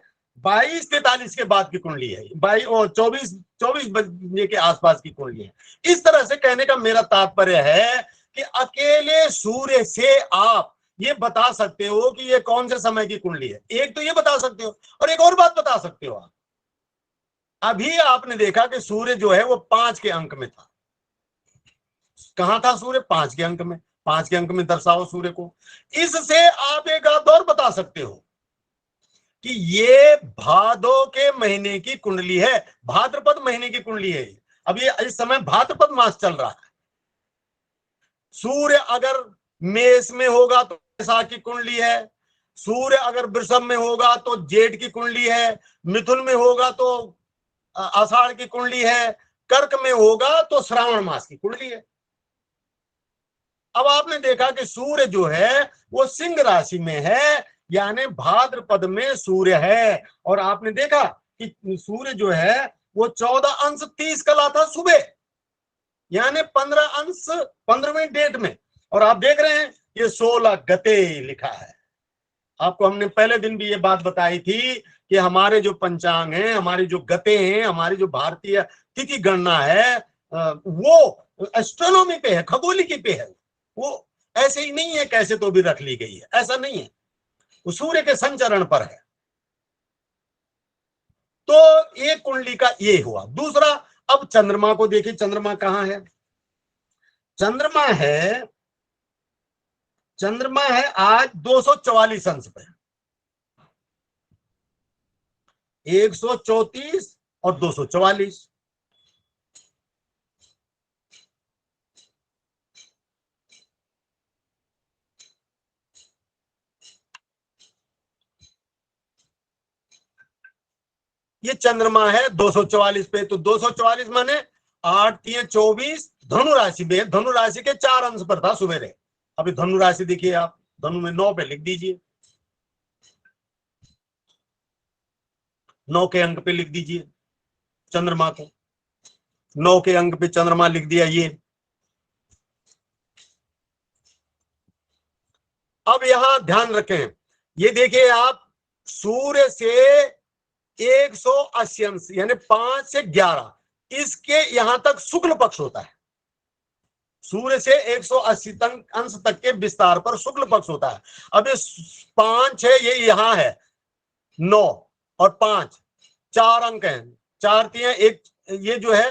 22-43 के बाद की कुंडली है, 22 और 24 बजे के आसपास की कुंडली है। इस तरह से कहने का मेरा तात्पर्य है कि अकेले सूर्य से आप ये बता सकते हो कि ये कौन से समय की कुंडली है। एक तो ये बता सकते हो, और एक और बात बता सकते हो आप, अभी आपने देखा कि सूर्य जो है वो 5 के अंक में था। कहां था सूर्य? 5 के अंक में। 5 के अंक में दर्शाओ सूर्य को। इससे आप एक बात और बता सकते हो कि ये भादो के महीने की कुंडली है, भाद्रपद महीने की कुंडली है। अब ये इस समय भाद्रपद मास चल रहा है। सूर्य अगर मेष में होगा तो मेषा की कुंडली है, सूर्य अगर वृषभ में होगा तो जेठ की कुंडली है, मिथुन में होगा तो आषाढ़ की कुंडली है, कर्क में होगा तो श्रावण मास की कुंडली है। अब आपने देखा कि सूर्य जो है वो सिंह राशि में है, यानी भाद्रपद में सूर्य है। और आपने देखा कि सूर्य जो है वो 14:30 कला था सुबह, यानी 15 अंश 15वें डेट में। और आप देख रहे हैं ये 16 गते लिखा है। आपको हमने पहले दिन भी ये बात बताई थी कि हमारे जो पंचांग हैं, हमारी जो गते हैं, हमारी जो भारतीय तिथि गणना है वो एस्ट्रोनॉमी पे है, खगोलिकी पे है। वो ऐसे ही नहीं है कैसे तो भी रख ली गई है, ऐसा नहीं है, वो सूर्य के संचरण पर है। तो एक कुंडली का ये हुआ। दूसरा, अब चंद्रमा को देखिए, चंद्रमा कहां है? चंद्रमा है, चंद्रमा है आज 244 अंश पे, 134 और 244। ये चंद्रमा है 244 पे, तो 244 माने 8-3-24 धनु राशि में, धनु राशि के 4 अंश पर था सवेरे। अभी धनु राशि देखिए आप, धनु में 9 पे लिख दीजिए, 9 के अंक पे लिख दीजिए चंद्रमा को, 9 के अंक पे चंद्रमा लिख दिया ये। अब यहां ध्यान रखें, ये देखिए आप, सूर्य से 180 अंश यानी 5 से 11 इसके यहां तक शुक्ल पक्ष होता है। सूर्य से 180 अंश तक के विस्तार पर शुक्ल पक्ष होता है। अब ये 5 है, ये यहां है 9 और 5, 4 अंक हैं, 4 तियां 1, ये जो है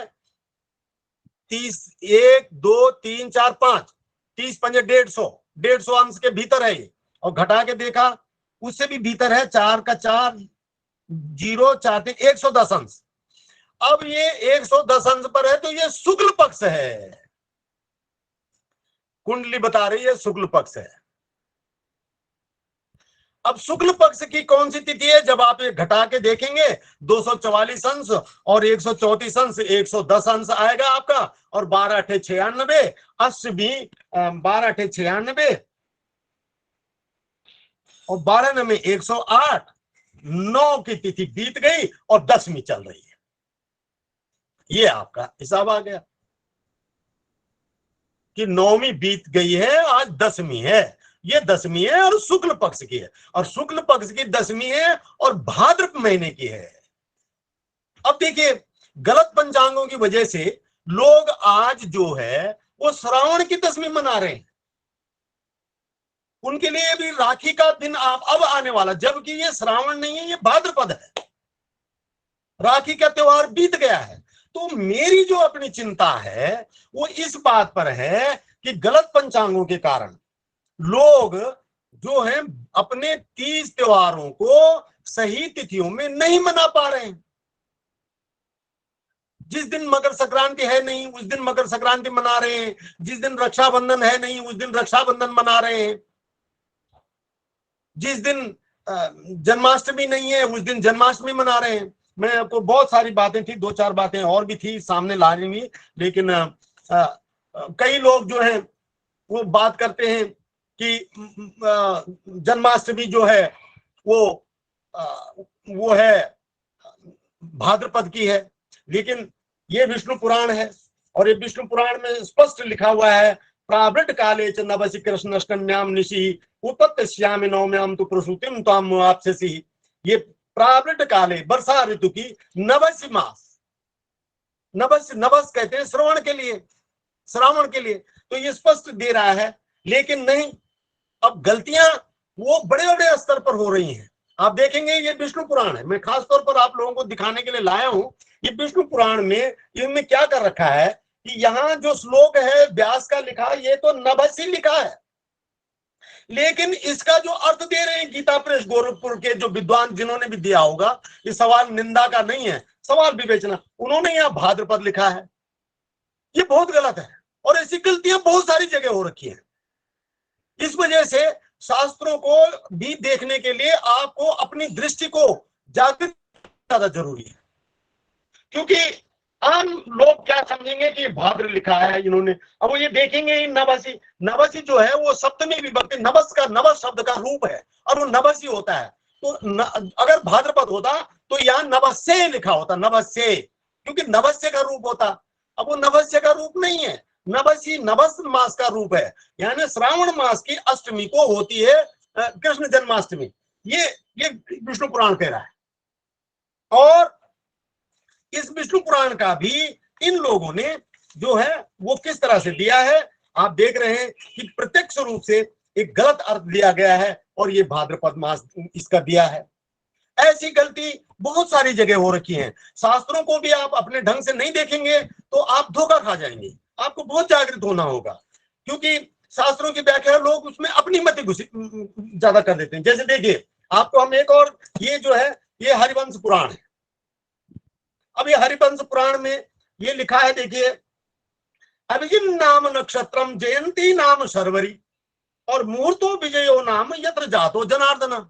30, 1 2 3 4 5, 30 पंजे 150 अंश के भीतर है ये। और घटा के देखा उससे भी भीतर है, 4 का 4, 0 4 3 110 अंश। अब ये 110 अंश पर है तो ये शुक्ल पक्ष है, कुंडली बता रही है शुक्ल पक्ष है। अब शुक्ल पक्ष की कौन सी तिथि है? जब आप ये घटा के देखेंगे 244 अंश और 134 अंश, 110 अंश आएगा आपका। और 12 अठे 96, अश्व भी 12 अठे 96 और 12 में 108, 9 की तिथि बीत गई और 10वीं चल रही है। ये आपका हिसाब आ गया कि 9वीं बीत गई है, आज 10वीं है। ये 10वीं है और शुक्ल पक्ष की है, और शुक्ल पक्ष की 10वीं है और भाद्रपद महीने की है। अब देखिए, गलत पंचांगों की वजह से लोग आज जो है वो श्रावण की 10वीं मना रहे हैं। उनके लिए भी राखी का दिन अब आने वाला, जबकि ये श्रावण नहीं है, ये भाद्रपद है। राखी का त्योहार बीत गया है। तो मेरी जो अपनी चिंता है वो इस बात पर है कि गलत पंचांगों के कारण लोग जो हैं अपने 30 त्योहारों को सही तिथियों में नहीं मना पा रहे हैं। जिस दिन मकर संक्रांति है नहीं उस दिन मकर संक्रांति मना रहे हैं, जिस दिन रक्षाबंधन है नहीं उस दिन रक्षाबंधन मना रहे हैं, जिस दिन जन्माष्टमी नहीं है उस दिन जन्माष्टमी मना रहे हैं। मैं आपको बहुत सारी बातें थी, 2-4 बातें और भी थी सामने ला रही, लेकिन कई लोग जो हैं वो बात करते हैं कि जन्माष्टमी जो है वो है भाद्रपद की है, लेकिन ये विष्णु पुराण है और ये विष्णु पुराण में स्पष्ट लिखा हुआ है, प्रावृट काले च नवसी कृष्णष्टम्याम निशि उत्पत्स्यामि नवम्याम तु प्रसूतिम त्वाम वाप्स्यसि। ये प्रावृट काले वर्षा ऋतु की नवसी मास, नवस कहते हैं श्रवण के लिए, श्रावण के लिए, तो ये स्पष्ट दे रहा है। लेकिन नहीं, अब गलतियां वो बड़े बड़े स्तर पर हो रही हैं। आप देखेंगे ये विष्णु पुराण है, मैं खास तौर पर आप लोगों को दिखाने के लिए लाया हूं। ये विष्णु पुराण में इनमें क्या कर रखा है कि यहाँ जो श्लोक है व्यास का लिखा, ये तो नभसी लिखा है, लेकिन इसका जो अर्थ दे रहे हैं गीता प्रेस गोरखपुर के जो विद्वान जिन्होंने भी दिया होगा, ये सवाल निंदा का नहीं है, सवाल विवेचना, उन्होंने यहाँ भाद्रपद लिखा है। ये बहुत गलत है और ऐसी गलतियां बहुत सारी जगह हो रखी है। इस वजह से शास्त्रों को भी देखने के लिए आपको अपनी दृष्टि को जागृत ज्यादा जरूरी है, क्योंकि आम लोग क्या समझेंगे कि भाद्र लिखा है इन्होंने। अब वो ये देखेंगे नवसी, नवसी जो है वो सप्तमी विभक्ति, नवस का, नवस शब्द का रूप है और वो नवसी होता है। तो अगर भाद्रपद होता तो यहाँ नवस्य लिखा होता, नवस्य, क्योंकि नवस्य का रूप होता। अब वो नवस्य का रूप नहीं है, नवसी नवस मास का रूप है, यानी श्रावण मास की अष्टमी को होती है कृष्ण जन्माष्टमी। ये विष्णु पुराण कह रहा है। और इस विष्णु पुराण का भी इन लोगों ने जो है वो किस तरह से दिया है, आप देख रहे हैं कि प्रत्यक्ष रूप से एक गलत अर्थ दिया गया है और ये भाद्रपद मास इसका दिया है। ऐसी गलती बहुत सारी जगह हो रखी है। शास्त्रों को भी आप अपने ढंग से नहीं देखेंगे तो आप धोखा खा जाएंगे। आपको बहुत जागृत होना होगा, क्योंकि शास्त्रों की व्याख्या लोग उसमें अपनी मति ज्यादा कर देते हैं। जैसे देखिए, आपको हम एक और, ये जो है ये हरिवंश पुराण है। अब ये हरिवंश पुराण में ये लिखा है, देखिए, अभिजिन नाम नक्षत्रम जयंती नाम शर्वरी और मुहूर्तो विजयो नाम यत्र जातो जनार्दन।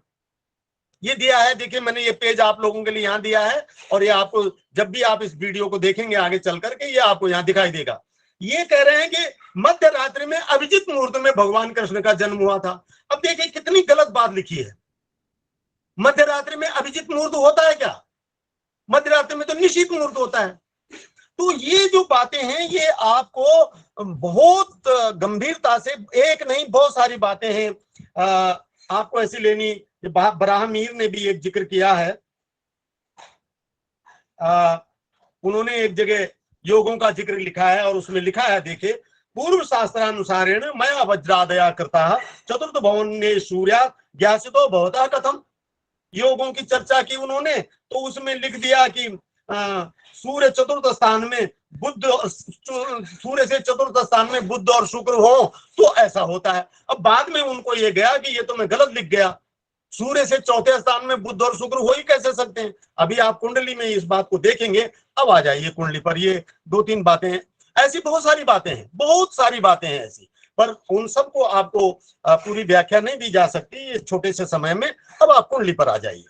ये दिया है, देखिए मैंने ये पेज आप लोगों के लिए यहाँ दिया है और ये आपको जब भी आप इस वीडियो को देखेंगे आगे चल करके ये आपको यहाँ दिखाई देगा। ये कह रहे हैं कि मध्य रात्रि में अभिजित मुहूर्त में भगवान कृष्ण का जन्म हुआ था। अब देखिए कितनी गलत बात लिखी है। मध्य रात्रि में अभिजित मुहूर्त होता है क्या? मध्य रात्रि में तो निश्चित मुहूर्त होता है। तो ये जो बातें हैं ये आपको बहुत गंभीरता से, एक नहीं बहुत सारी बातें हैं आपको ऐसी लेनी। बराहमीर ने भी एक जिक्र किया है, उन्होंने एक जगह योगों का जिक्र लिखा है और उसमें लिखा है, देखिए पूर्व शास्त्रानुसारेण मया वज्रादया कृता चतुर्थ भवने सूर्या ज्ञासितो भवता कथम। योगों की चर्चा की उन्होंने, तो उसमें लिख दिया कि सूर्य चतुर्थ स्थान में बुध, सूर्य से चतुर्थ स्थान में बुध और शुक्र हो तो ऐसा होता है। अब बाद में उनको ये गया कि ये तो मैं गलत लिख गया, सूर्य से चौथे स्थान में बुध और शुक्र हो ही कैसे सकते हैं। अभी आप कुंडली में इस बात को देखेंगे। अब आ जाइए कुंडली पर, ये 2-3 बातें हैं, ऐसी बहुत सारी बातें हैं, बहुत सारी बातें हैं ऐसी, पर उन सबको आपको पूरी व्याख्या नहीं दी जा सकती इस छोटे से समय में। अब आप कुंडली पर आ जाइए।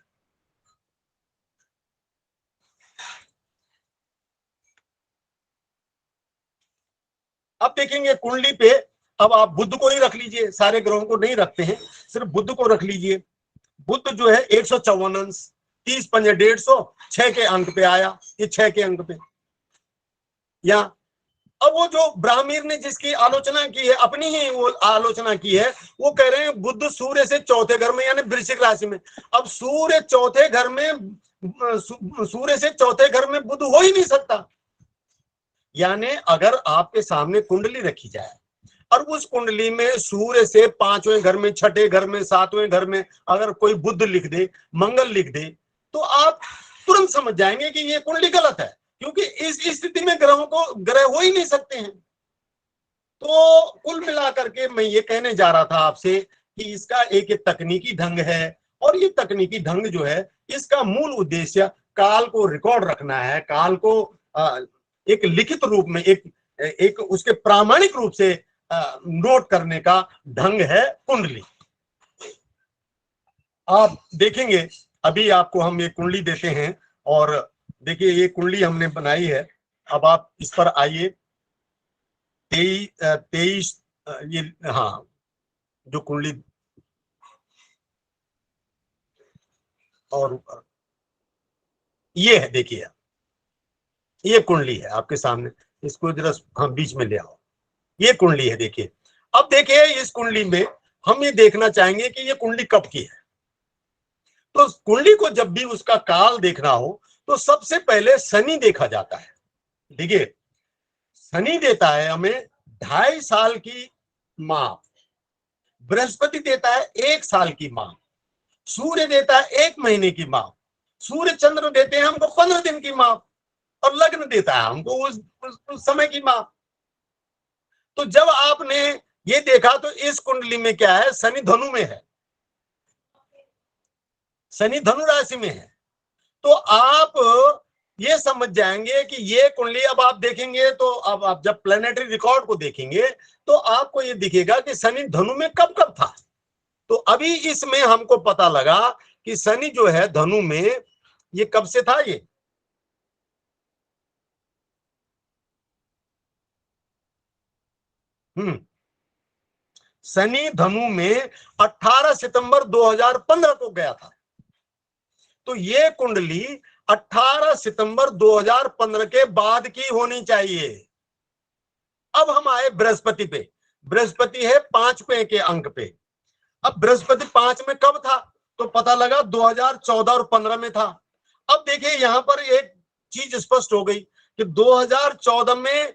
अब देखेंगे कुंडली पे, अब आप बुध को ही रख लीजिए, सारे ग्रहों को नहीं रखते हैं, सिर्फ बुध को रख लीजिए। बुध जो है 154 अंश, 30 पंजे 150, 6 के अंक पे आया, ये 6 के अंक पे। या अब वो जो ब्राह्मीर ने जिसकी आलोचना की है, अपनी ही वो आलोचना की है, वो कह रहे हैं बुध सूर्य से चौथे घर में यानी वृश्चिक राशि में। अब सूर्य चौथे घर में, सूर्य से चौथे घर में बुध हो ही नहीं सकता। यानी अगर आपके सामने कुंडली रखी जाए और उस कुंडली में सूर्य से 5वें घर में, 6ठे घर में, 7वें घर में अगर कोई बुध लिख दे, मंगल लिख दे, तो आप तुरंत समझ जाएंगे कि ये कुंडली गलत है, क्योंकि इस स्थिति में ग्रह हो ही नहीं सकते हैं। तो कुल मिलाकर के मैं ये कहने जा रहा था आपसे कि इसका एक तकनीकी ढंग है, और ये तकनीकी ढंग जो है, इसका मूल उद्देश्य काल को रिकॉर्ड रखना है, काल को एक लिखित रूप में, एक उसके प्रामाणिक रूप से नोट करने का ढंग है कुंडली। आप देखेंगे, अभी आपको हम ये कुंडली देते हैं, और देखिए ये कुंडली हमने बनाई है। अब आप इस पर आइए, 23 ये, हाँ, जो कुंडली और ये है, देखिए ये कुंडली है आपके सामने, इसको जरा हम बीच में ले आओ। ये कुंडली है, देखिए। अब देखिए इस कुंडली में हम ये देखना चाहेंगे कि ये कुंडली कब की है। तो कुंडली को जब भी उसका काल देखना हो तो सबसे पहले शनि देखा जाता है। देखिए शनि देता है हमें 2.5 साल की माप, बृहस्पति देता है 1 साल की माप, सूर्य देता है 1 महीने की माप, सूर्य चंद्र देते हैं हमको 15 दिन की माप, और लग्न देता है हमको उस समय की माप। तो जब आपने ये देखा तो इस कुंडली में क्या है, शनि धनु में है, शनि धनु राशि में है। तो आप ये समझ जाएंगे कि ये कुंडली, अब आप देखेंगे तो अब आप जब प्लैनेटरी रिकॉर्ड को देखेंगे तो आपको ये दिखेगा कि शनि धनु में कब कब था। तो अभी इसमें हमको पता लगा कि शनि जो है धनु में ये कब से था। ये शनि धनु में 18 सितंबर 2015 को गया था। तो ये कुंडली 18 सितंबर 2015 के बाद की होनी चाहिए। अब हम आए बृहस्पति पे। बृहस्पति है 5वें के अंक पे। अब बृहस्पति 5 में कब था, तो पता लगा 2014 और 15 में था। अब देखिए यहां पर एक चीज स्पष्ट हो गई कि 2014 में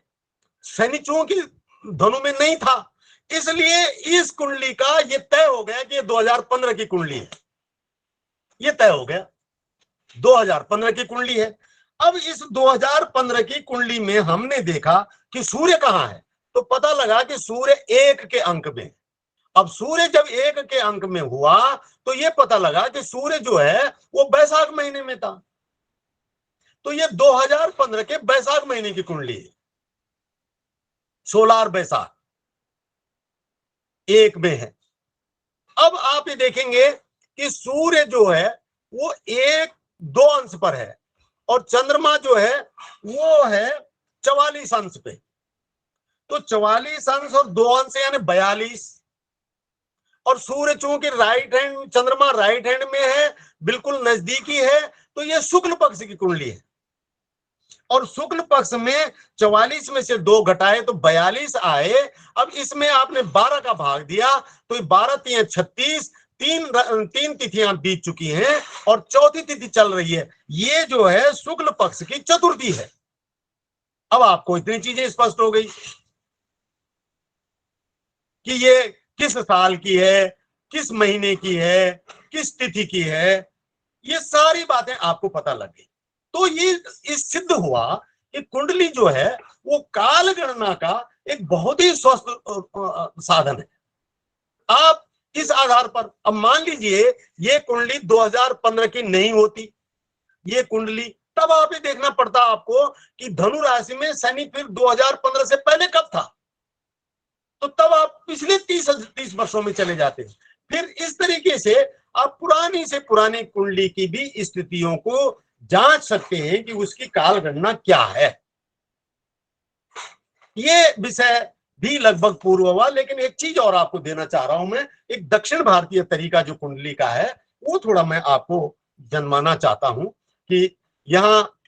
शनि चूंकि धनु में नहीं था, इसलिए इस कुंडली का ये तय हो गया कि 2015 की कुंडली है। ये तय हो गया 2015 की कुंडली है। अब इस 2015 की कुंडली में हमने देखा कि सूर्य कहां है, तो पता लगा कि सूर्य 1 के अंक में। अब सूर्य जब 1 के अंक में हुआ तो ये पता लगा कि सूर्य जो है वो बैसाख महीने में था। तो ये 2015 के बैसाख महीने की कुंडली है, सोलार बैसाख 1 में है। अब आप ये देखेंगे कि सूर्य जो है वो 1-2 अंश पर है, और चंद्रमा जो है वो है 44 अंश पे। तो 44 अंश और 2 अंश यानी 42, और सूर्य चूंकि राइट हैंड, चंद्रमा राइट हैंड में है, बिल्कुल नजदीकी है, तो ये शुक्ल पक्ष की कुंडली है। और शुक्ल पक्ष में 44 में से 2 घटाए तो 42 आए। अब इसमें आपने 12 का भाग दिया तो 12 3 36, 3 तिथियां बीत चुकी हैं और चौथी तिथि चल रही है। ये जो है शुक्ल पक्ष की चतुर्थी है। अब आपको इतनी चीजें स्पष्ट हो गई। कि ये किस साल की है, किस महीने की है, किस तिथि की है, ये सारी बातें आपको पता लग गई। तो ये इस सिद्ध हुआ कि कुंडली जो है वो काल गणना का एक बहुत ही स्वस्थ साधन है। आप इस आधार पर अब मान लीजिए ये कुंडली 2015 की नहीं होती, ये कुंडली, तब आप ये देखना पड़ता आपको कि धनु राशि में शनि फिर 2015 से पहले कब था, तो तब आप पिछले 30 वर्षों में चले जाते हैं। फिर इस तरीके से आप पुरानी से पुरानी कुंडली की भी स्थितियों को जांच सकते हैं कि उसकी काल गणना क्या है। ये विषय भी लगभग पूर्व हुआ, लेकिन एक चीज और आपको देना चाह रहा हूं मैं, एक दक्षिण भारतीय तरीका जो कुंडली का है वो थोड़ा मैं आपको जन्माना चाहता हूं कि यहाँ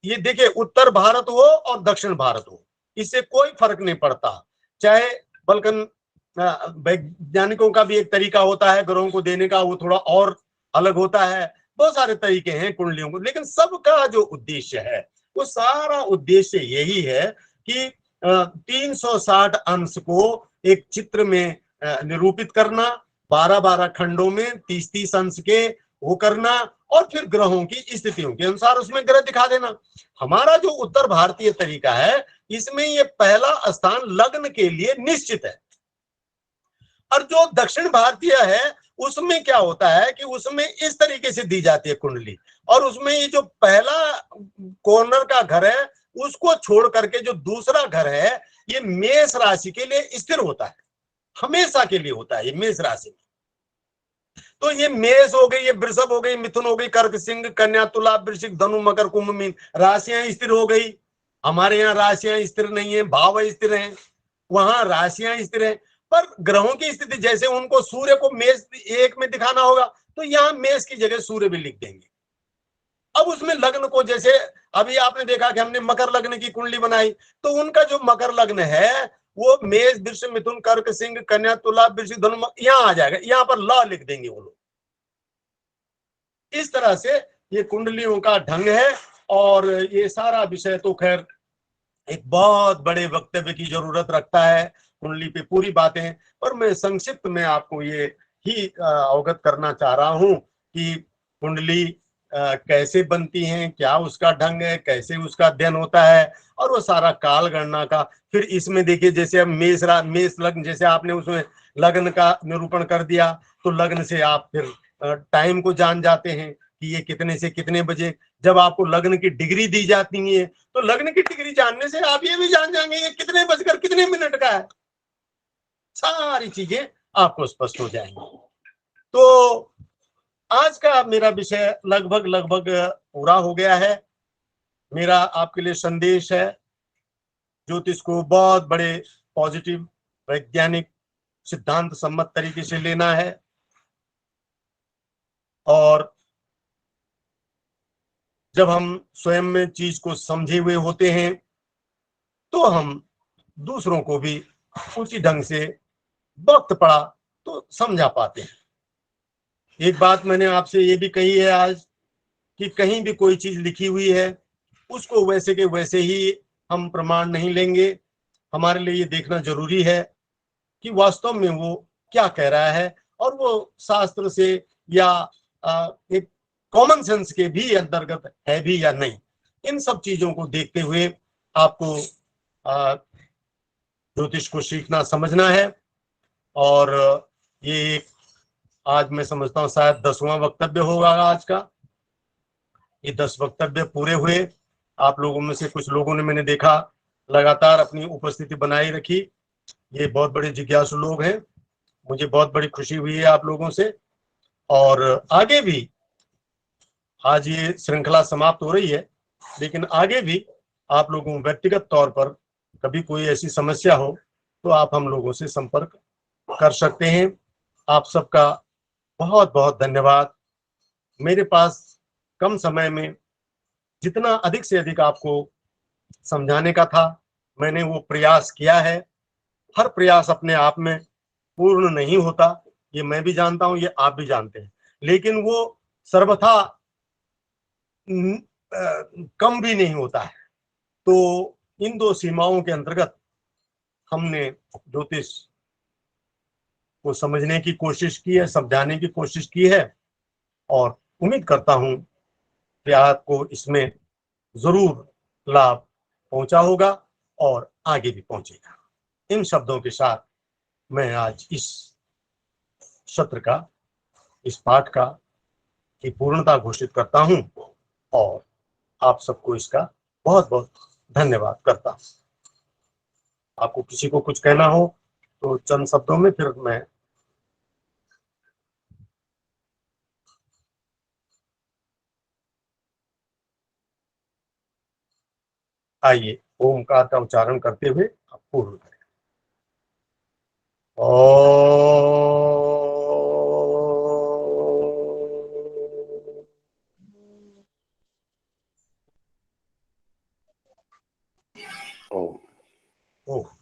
ये देखिए, उत्तर भारत हो और दक्षिण भारत हो, इससे कोई फर्क नहीं पड़ता। चाहे बल्कि वैज्ञानिकों का भी एक तरीका होता है ग्रहों को देने का, वो थोड़ा और अलग होता है। बहुत सारे तरीके हैं कुंडलियों को, लेकिन सबका जो उद्देश्य है वो सारा उद्देश्य यही है कि 360 अंश को एक चित्र में निरूपित करना, 12-12 खंडों में 30-30 अंश के वो करना, और फिर ग्रहों की स्थितियों के अनुसार उसमें ग्रह दिखा देना। हमारा जो उत्तर भारतीय तरीका है इसमें ये पहला स्थान लग्न के लिए निश्चित है, और जो दक्षिण भारतीय है उसमें क्या होता है कि उसमें इस तरीके से दी जाती है कुंडली, और उसमें ये जो पहला कॉर्नर का घर है उसको छोड़ करके जो दूसरा घर है ये मेष राशि के लिए स्थिर होता है, हमेशा के लिए होता है ये मेष राशि। तो ये मेष हो गई, ये वृषभ हो गई, मिथुन हो गई, कर्क, सिंह, कन्या, तुला, वृश्चिक, धनु, मकर, कुंभ, मीन, राशियां स्थिर हो गई। हमारे यहाँ राशियां स्थिर नहीं है, भाव स्थिर हैं, वहां राशियां स्थिर हैं। पर ग्रहों की स्थिति जैसे उनको सूर्य को मेष 1 में दिखाना होगा तो यहाँ मेष की जगह सूर्य भी लिख देंगे। अब उसमें लग्न को, जैसे अभी आपने देखा कि हमने मकर लग्न की कुंडली बनाई, तो उनका जो मकर लग्न है वो मेष, वृष, मिथुन, कर्क, सिंह, कन्या, तुला, वृश्चिक, धनु, यहां आ जाएगा, यहां पर ल लिख देंगे वो लोग। इस तरह से ये कुंडलियों का ढंग है, और ये सारा विषय तो खैर एक बहुत बड़े वक्तव्य की जरूरत रखता है कुंडली पे पूरी बातें, पर मैं संक्षिप्त में आपको ये ही अवगत करना चाह रहा हूं कि कुंडली कैसे बनती हैं, क्या उसका ढंग है, कैसे उसका अध्ययन होता है, और वो सारा काल गणना का। फिर इसमें देखिए, जैसे अब मेष लग्न, जैसे आपने उसमें लग्न का निरूपण कर दिया, तो लग्न से आप फिर टाइम को जान जाते हैं कि ये कितने से कितने बजे। जब आपको लग्न की डिग्री दी जाती है तो लग्न की डिग्री जानने से आप ये भी जान जाएंगे ये कितने बजकर कितने मिनट का है, सारी चीजें आपको स्पष्ट हो जाएंगी। तो आज का मेरा विषय लगभग लगभग पूरा हो गया है। मेरा आपके लिए संदेश है, ज्योतिष को बहुत बड़े पॉजिटिव, वैज्ञानिक, सिद्धांत सम्मत तरीके से लेना है, और जब हम स्वयं में चीज को समझे हुए होते हैं तो हम दूसरों को भी उसी ढंग से वक्त पड़ा तो समझा पाते हैं। एक बात मैंने आपसे ये भी कही है आज कि कहीं भी कोई चीज लिखी हुई है उसको वैसे के वैसे ही हम प्रमाण नहीं लेंगे। हमारे लिए ये देखना जरूरी है कि वास्तव में वो क्या कह रहा है, और वो शास्त्र से या एक कॉमन सेंस के भी अंतर्गत है भी या नहीं। इन सब चीजों को देखते हुए आपको ज्योतिष को सीखना समझना है। और ये आज मैं समझता हूँ शायद 10वां वक्तव्य होगा आज का। ये 10 वक्तव्य पूरे हुए। आप लोगों में से कुछ लोगों ने, मैंने देखा, लगातार अपनी उपस्थिति बनाए रखी। ये बहुत बड़े जिज्ञासु लोग हैं, मुझे बहुत बड़ी खुशी हुई है आप लोगों से। और आगे भी, आज ये श्रृंखला समाप्त हो रही है, लेकिन आगे भी आप लोगों को व्यक्तिगत तौर पर कभी कोई ऐसी समस्या हो तो आप हम लोगों से संपर्क कर सकते हैं। आप सबका बहुत बहुत धन्यवाद। मेरे पास कम समय में जितना अधिक से अधिक आपको समझाने का था मैंने वो प्रयास किया है। हर प्रयास अपने आप में पूर्ण नहीं होता, ये मैं भी जानता हूं, ये आप भी जानते हैं, लेकिन वो सर्वथा कम भी नहीं होता है। तो इन 2 सीमाओं के अंतर्गत हमने ज्योतिष को समझने की कोशिश की है, समझाने की कोशिश की है, और उम्मीद करता हूं कि आपको इसमें जरूर लाभ पहुंचा होगा और आगे भी पहुंचेगा। इन शब्दों के साथ मैं आज इस सत्र का, इस पाठ का की पूर्णता घोषित करता हूं और आप सबको इसका बहुत बहुत धन्यवाद करता हूं। आपको किसी को कुछ कहना हो तो चंद शब्दों में, फिर मैं आइए ओमकार का उच्चारण करते हुए आप पूर्ण करें। ओम। ओम।